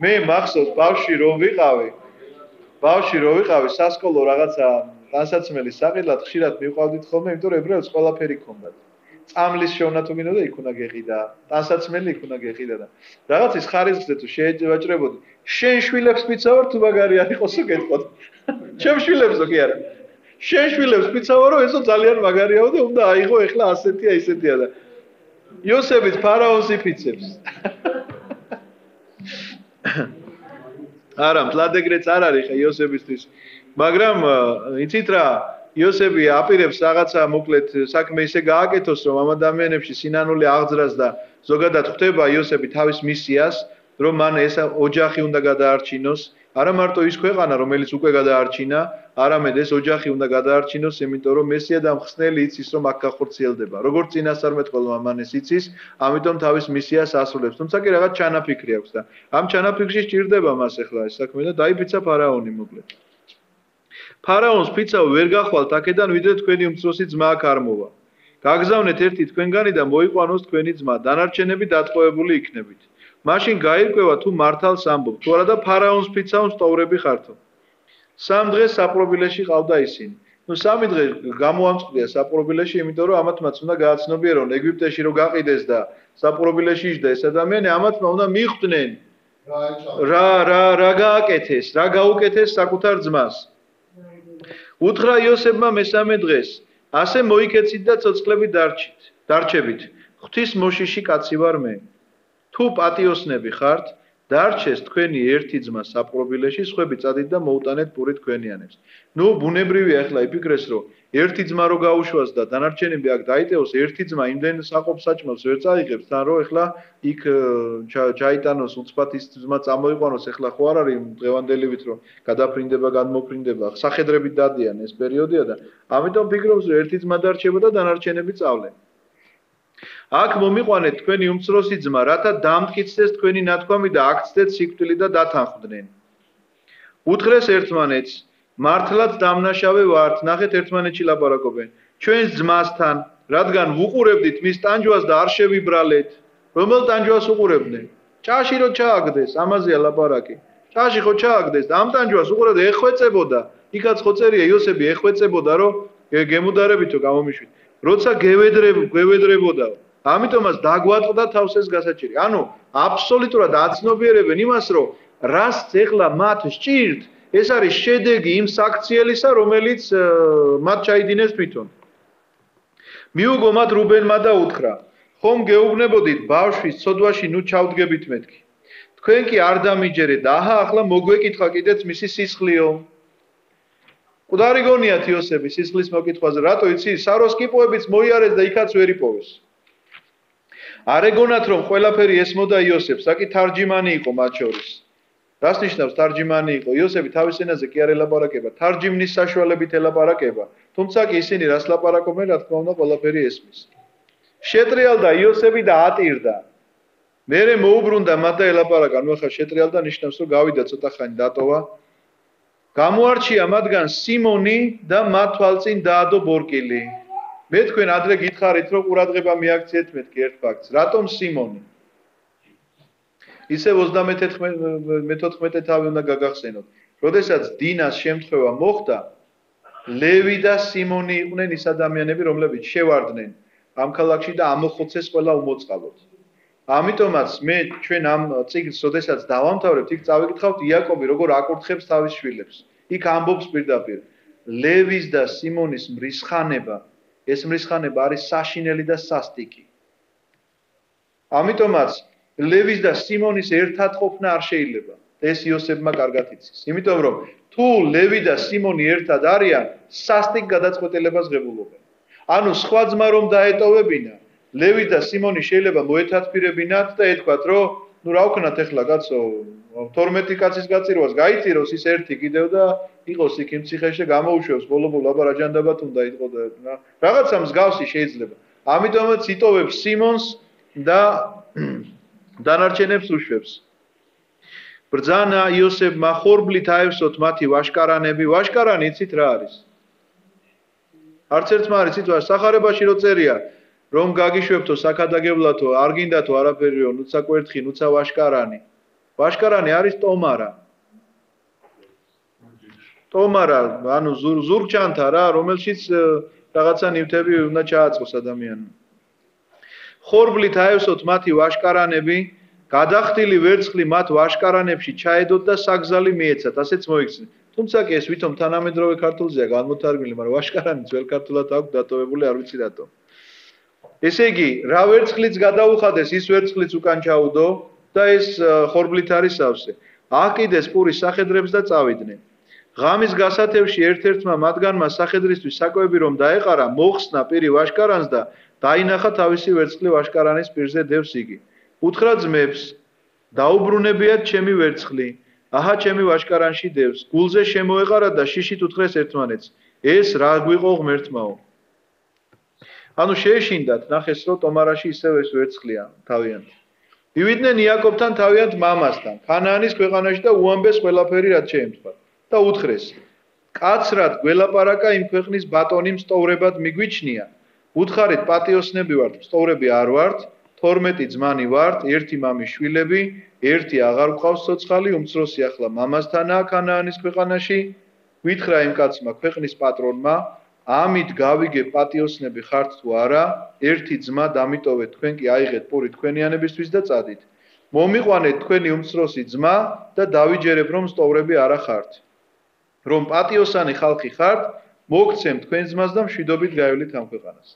მე მახსოვს ბავშვი რომ ვიყავი სასკოლო რაღაცა ტანსაცმელის საყიდლად ხშირად მივყავდით ხოლმე იმიტომ რომ ებრაელს ყველაფერი ჰქონდათ წამლის შოვნა თუ გინდა და იქ უნდა გეყიდა ტანსაცმელი იქ უნდა გეყიდა და რაღაც ის ხარისხზე თუ შეეჭვაჭრებოდი შენ შვილებს მიცავარ თუ მაგარი არ იყოსო გეტყოდ ჩემ შვილებსო კი არა შენ შვილებს მიცავარ რომ ესო ძალიან მაგარიაო და უნდა აიღო ეხლა ასეთია ისეთია და იოსებიც ფარაონს იფიცებს არა მლადეგრეც არ არის ხა იოსებისთვის მაგრამ იცით რა იოსები აპირებს რაღაცა მოკლედ საქმე ისე გააკეთოს რომ ამ ადამიანებში სინანული აღძრას და ზოგადად ხვდება იოსები თავის მისიას რომ მან ეს ოჯახი უნდა გადაარჩინოს არა მარტო ის ქვეყანა რომელიც უკვე გადაარჩინა არამედ ეს ოჯახი უნდა გადაარჩინოს იმიტომ რომ მესია და მხსნელი იცის რომ აქ გახორციელდება როგორც წინასწარმეტყველმა მან ეს იცის ამიტომ თავის მისიას ასრულებს თუმცა კი რაღაც ჩანაფიქრი აქვს და ამ ჩანაფიქრში სჭირდება მას ახლა ეს საქმე და დაიფიცა ფარაონი მოკლედ ფარაონს ფიცავ ვერ გახვალთ აქედან ვიდრე თქვენი უმცროსი ძმა აქ არ მოვა. გაგზავნეთ ერთი თქვენგანი და მოიყვანოს თქვენი ძმა, დანარჩენები დატყვევებული იქნებით. მაშინ გაირკვევა თუ მართალს ამბობ, თუ არა და ფარაონს ფიცავ სტოვრები ხართო. 3 დღეს საპყრობილეში ყავდა ისინი. 3 დღე გამოამწყდია საპყრობილეში, იმიტომ რომ ამათმაც უნდა გააცნობიერონ ეგვიპტეში რო გაყიდეს და საპყრობილეში იჯდა ეს ადამიანი, ამათმა უნდა მიხვდნენ. რა გააკეთეს, რა გაუკეთეს საკუთარ ძმას. უთხრა იოსებმა მესამე დღეს, ასე მოიქეცით და ცოცხლები დარჩებით. ღვთის მოშიში კაცი ვარ მე. თუ პატიოსნები ხართ, დარჩეს თქვენი ერთი ძმა საპყრობილეში, სხვები წადით და მოუტანეთ პური თქვენიანებს. ნუ ბუნებრივია ახლა იფიქრეს, რომ ერთი ძმა რო გაუშვას და დანარჩენები აქ დაიტევოს, ერთი ძმა იმდენ საყოფ საჭმელს ვერ წაიღებს, თან რომ ახლა იქ ჩაიტანოს უცბად ის ძმა წამოიყვანოს, ახლა ხო არ არის დღევანდელივით რომ გადაფრინდება, გადმოფრინდება, სახედრებით დადიან ეს პერიოდია და ამიტომ ფიქრობს, რომ ერთი ძმა დარჩება და დანარჩენები წავლენ. აქ მომიყვანეთ თქვენი უმცროსი ძმა, რათა დამტკიცდეს თქვენი ნათქვამი და აქცდეთ სიკვდილი და დათანხმდნენ. უთხრეს ერთმანეთს, მართლაც დამნაშავე ვართ, ნახეთ ერთმანეთში ლაპარაკობენ. ჩვენს ძმასთან, რადგან ვუყურებდით მის ტანჯვას და არ შევიბრალეთ. რომელ ტანჯვას უყურებდნენ? ჭაში რო ჩააგდეს, ამაზეა ლაპარაკი. ჭაში ხო ჩააგდეს და ამ ტანჯვას უყურებდა, ეხვეწებოდა. იქაც ხო წერია იოსები ეხვეწებოდა, რომ გემუდარებითო გამომიშვით. როცა გევედრებოდა. ამიტომაც დაგვატყდა თავს ეს გასაჭირი. ანუ აბსოლუტურად აცნობიერებენ იმას, რომ რას ეხლა მათ სჭირთ, ეს არის შედეგი იმ საქციელისა, რომელიც მათ ჩაიდინეს თვითონ. მიუგო მათ რუბენმა და უთხრა: ხომ გეუბნებოდით ბავშვის ცოდვაში ნუ ჩავდგებით მეთქი. თქვენ კი არ დამიჯერეთ, აჰა ახლა მოგვეკითხა კიდეც მისი სისხლიო. მკვდარი გონიათ იოსები სისხლის მოკითხვაზე, რატო იცი, საროს კიპოებიც მოიარეს და იქაც ვერ იპოვეს. არ ეგონათ რომ ყველაფერი ესმოდა იოსებს, საკი თარჯიმანი იყო მათ შორის. რას ნიშნავს თარჯიმანი იყო? იოსები თავის ენაზე კი არ ელაპარაკება, თარჯიმნის საშუალებით ელაპარაკება. თუმცა კი ისინი რას ლაპარაკობენ, რა თქმა უნდა, ყველაფერი ესმის. შეტრიალდა იოსები და ატირდა. მერე მოუბრუნდა მათ და ელაპარაკა, ნუ ახლა შეტრიალდა ნიშნავს რომ გავიდა ცოტა ხანი დატოვა. გამოარჩია მათგან სიმონი და მათ თვალწინ დაადო ბორკილი. მე თქვენ ადრე გითხარით რომ ყურადღება მიაქციეთ მეთქი ერთ ფაქტს. რატომ სიმონი? ისევ 34 თავი უნდა გაგახსენოთ. როდესაც დინას შემთხვევა მოხდა, ლევი და სიმონი იყვნენ ის ადამიანები, რომლებიც შევარდნენ ამ ქალაქში და ამოხოცეს ყველა უმოწყალოდ. ამიტომაც მე ჩვენ ამ წიგნს, როდესაც დავამთავრებთ, იქ წავიკითხავთ იაკობი როგორ აკურთხებს თავის შვილებს. იქ ამბობს პირდაპირ ლევის და სიმონის მრისხანება, ეს მრისხანება არის საშინელი და სასტიკი. ამიტომაც ლევის და სიმონის ერთად ყოფნა არ შეიძლება. ეს იოსებმა კარგად იცის. იმიტომ რომ თუ ლევი და სიმონი ერთად არიან, სასტიკ გადაწყვეტილებას ღებულობენ. ანუ სხვა ძმა რომ დაეტოვებინა, ლევი და სიმონი შეიძლება მოეთათბირებინათ და ეთქვათ, რომ ნუ რა ვქნათ ახლა კაცო, 12 კაცის გაწირვას გაიწიროს ის ერთი კიდევ და იყოს იქ იმ ციხეში გამოუშვებს ბოლო-ბოლო აბა რა ჯანდაბათ უნდა იყო და რაღაცა მსგავსი შეიძლება. ამიტომაც იტოვებს სიმონს და დანარჩენებს უშვებს. ბრძანა იოსებმა ხორბლით აევსოთ მათი ვაშკარანები. ვაშკარანი იცით რა არის? არც ერთმა არ იცით სახარებაში რო წერია რომ გაგიშვებთო საქადაგებლათო, არ გინდათო არაფერიო, ნუცა კვერთხი, ნუცა ვაშკარანი. ვაშკარანი არის ტომარა. ტომარა, ანუ ზურგჩანთა რა, რომელშიც რაღაცა ნივთები უნდა ჩააწყოს ადამიანმა. ხორბლით აევსოთ მათი ვაშკარანები, გადახდილი ვერცხლი მათ ვაშკარანებში ჩაედოთ და საგზალი მიეცათ, ასეც მოიქცნენ. თუმცა კი ეს ვითომ თანამედროვე ქართულზეა განმოთარგმნილი, მაგრამ ვაშკარანი ძველ ქართულად აქვს დატოვებული, არ ვიცი რატომ. ესე იგი, რა ვერცხლიც გადაუხადეს, ის ვერცხლიც უკან ჩაუდო და ეს ხორბლით არის სავსე. აკიდეს პურის სახედრებს და წავიდნენ. ღამის გასათევში ერთ-ერთმა მათგანმა სახედრისთვის საკვები რომ დაეყარა, მოხსნა პირი ვაშკარანს და დაინახა თავისი ვერცხლი ვაშკარანის პირზე დევს იგი. უთხრა ძმებს, დაუბრუნებიათ ჩემი ვერცხლი. აჰა ჩემი ვაშკარანში დევს. გულზე შემოეყარა და შიშით უთხრეს ერთმანეთს. ეს რა გვიყო ღმერთმაო. ანუ შეეშინდათ, ნახეს რომ ტომარაში ისევ ეს ვერცხლია თავიანთი. მივიდნენ იაკობთან თავიანთ მამასთან, ქანაანის ქვეყანაში და უამბეს ყველაფერი რაც შეემთხვა. და უთხრეს: კაცრად გველაპარაკა იმ ქვეყნის ბატონი მსტოვრებად მიგვიჩნია. უთხარით პატიოსნები ვართ, მსტოვრები არ ვართ, 12 ძმანი ვართ, ერთი მამის შვილები, ერთი აღარ გვყავს ცოცხალი, უმცროსი ახლა მამასთანაა ქანაანის ქვეყანაში. ვითხრა იმ კაცმა ქვეყნის პატრონმა: ამით გავიგებ პატიოსნები ხართ თუ არა, ერთი ძმა დამიტოვეთ, თქვენ კი აიღეთ პური თქვენიანებისთვის და წადით. მომიყვანეთ თქვენი უმცროსი ძმა და დავიჯერებ რომ სტოვრები არა ხართ. რომ პატიოსანი ხალხი ხართ, მოგცემ თქვენ ძმას და მშვიდობით გაევლით ამ ქვეყანას.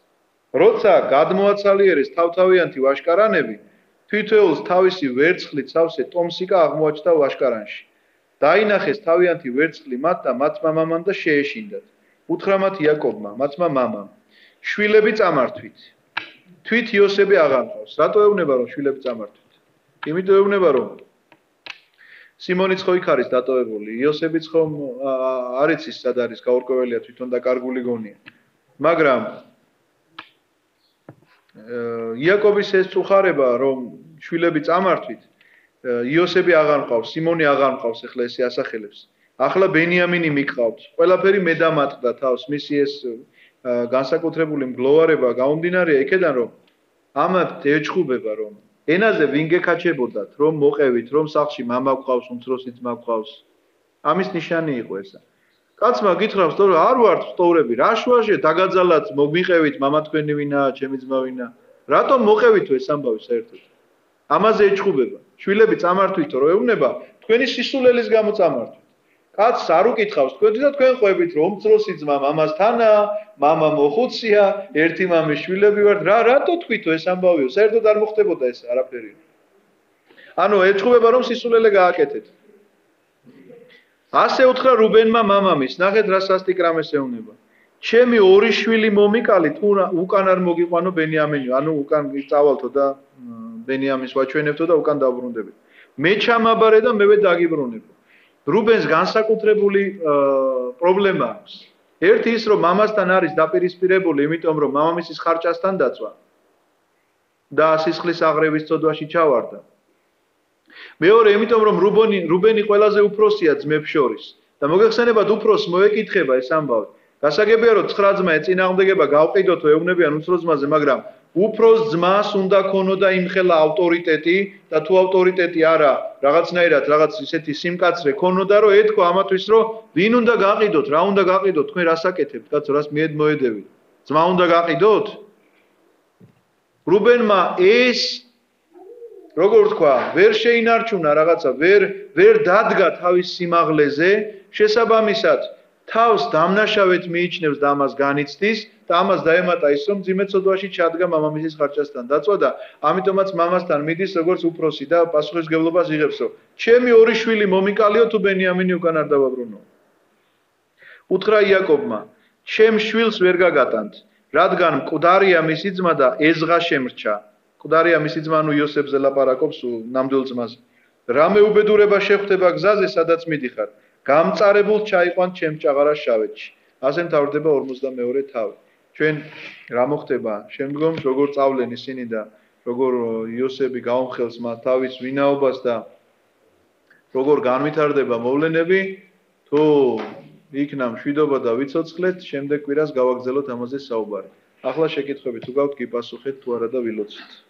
როცა გადმოაცალიერეს თავთავიანთი ვაშკარანები, თვითეულს თავისი ვერცხლით სავსე ტომსიკა აღმოაჩნდა ვაშკარანში. დაინახეს თავიანთი ვერცხლი მათ და მათმა მამამ და შეეშინდათ. უთხრა მათ იაკობმა, მათმა მამამ, შვილები წამართვით. თვით იოსები აღარ მყავს. რატო ეუბნება რომ შვილები წამართვით? იმიტომ ეუბნება რომ სიმონიც ხო იქ არის დატოვებული, იოსებიც ხომ არ იცის სად არის, გაურკვეველია თვითონ და კარგული გონია. მაგრამ იაკობის ეს წუხარება რომ შვილები წამართვით, იოსები აღარ მყავს, სიმონი აღარ მყავს, ეხლა ესე ასახელებს. ახლა ბენიამინი მიყავთ. ყველაფერი მე დამატყდა თავს, მისი ეს განსაკუთრებული მგლოვარება გაუმდინარეა იქედან რომ ამათ ეჭხუბება რომ ენაზე ვინ გეკაჩებოდათ, რომ მოყევით, რომ სახლში მამა გყავს, უმცროსი ძმა გყავს. ამის ნიშანი იყო ესა. კაცმა გითხრავს, რომ არ ვართ სტოვრები, რა შუაშია დაგაძალათ, მოგიყევით, მამა თქვენი ვინაა, ჩემი ძმა ვინაა. რატომ მოყევით ეს ამბავი საერთოდ? ამაზე ეჭხუბება. შვილები წამართვითო რო ეუბნება, თქვენი სისულელის გამო წამართვით. კაცს არ უკითხავს, თქვენი და თქვენ ყვებით, რომ უმცროსი ძმა მამასთანაა, მამა მოხუცია, ერთი მამის შვილები ვართ. რატო თქვითო ეს ამბავიო? საერთოდ არ მოხდებოდა ეს არაფერი. ანუ ეჭხუბება რომ სისულელე გააკეთეთ. ასე უთხრა რუბენმა მამამის, ნახეთ რა სასტიკ რამეს ეუბნება. ჩემი ორი შვილი მომიკალი თუ უკან არ მოგიყვანო ბენიამინი, ანუ უკან წავალთო და ბენიამინს ვაჩვენებთო და უკან დავბრუნდებით. მე ჩამაბარე და მევე დაგიბრუნებო. რუბენს განსაკუთრებული პრობლემა აქვს. ერთი ის რომ მამასთან არის დაპირისპირებული, იმიტომ რომ მამამისის ხარჭასთან დაწვა და სისხლის აღრევის წოდვაში ჩავარდა. მეორე, იმიტომ რომ რუბენი ყველაზე უფროსია ძმებს შორის და მოგეხსენებათ უფროსს მოეკითხება ეს ამბავი. გასაგებია რომ 9 ძმა ეწინააღმდეგება გავყიდოთო ეუბნებიან უმცროს ძმაზე, მაგრამ უფროს ძმას უნდა ქონოდა იმხელა ავტორიტეტი და თუ ავტორიტეტი არა, რაღაცნაირად რაღაც ისეთი სიმკაცრე ქონოდა, რომ ეთქვა ამათვის, რომ ვინ უნდა გაყიდოთ, რა უნდა გაყიდოთ, თქვენ რას აკეთებთ, კაცო, რას მიედმოედებით? ძმა უნდა გაყიდოთ? რუბენმა ეს როგორ თქვა, ვერ შეინარჩუნა რაღაცა, ვერ დადგა თავის სიმაღლეზე, შესაბამისად თავს დამნაშავედ მიიჩნევს და ამას განიცდის და ამას დაემატა ის რომ ძიმე ცოდვაში ჩადგა მამამისის ხარჭასთან დაწვა და ამიტომაც მამასთან მიდის როგორც უფროსი და პასუხისმგებლობას იღებს რომ ჩემი ორი შვილი მომიკალიო თუ ბენიამინი უკან არ დავაბრუნო. უთხრა იაკობმა, ჩემ შვილს ვერ გაგატანთ, რადგან მკვდარია მისი ძმა და ეზღა შემრჩა. მკვდარია მისი ძმა ანუ იოსებზე ლაპარაკობს ნამდვილ ძმაზე. რამე უბედურება შეხვდება გზაზე, სადაც მიდიხარ. გამწარებულ ჩაიყვან ჩემ ჭაღარას შავეთში. ასე მთავრდება 42 თავი. ჩვენ რა მოხდება? შემდგომ როგორ წავლენ ისინი და როგორ იოსები გაუმხელს მათ თავის ვინაობას და როგორ განვითარდება მოვლენები, თუ იქნა მშვიდობა და ვიცოცხლეთ, შემდეგ კვირას გავაგზავნოთ ამაზე საუბარი. ახლა შეკითხვები თუ გაქვთ, გიპასუხეთ თუ არა და ვილოცოთ.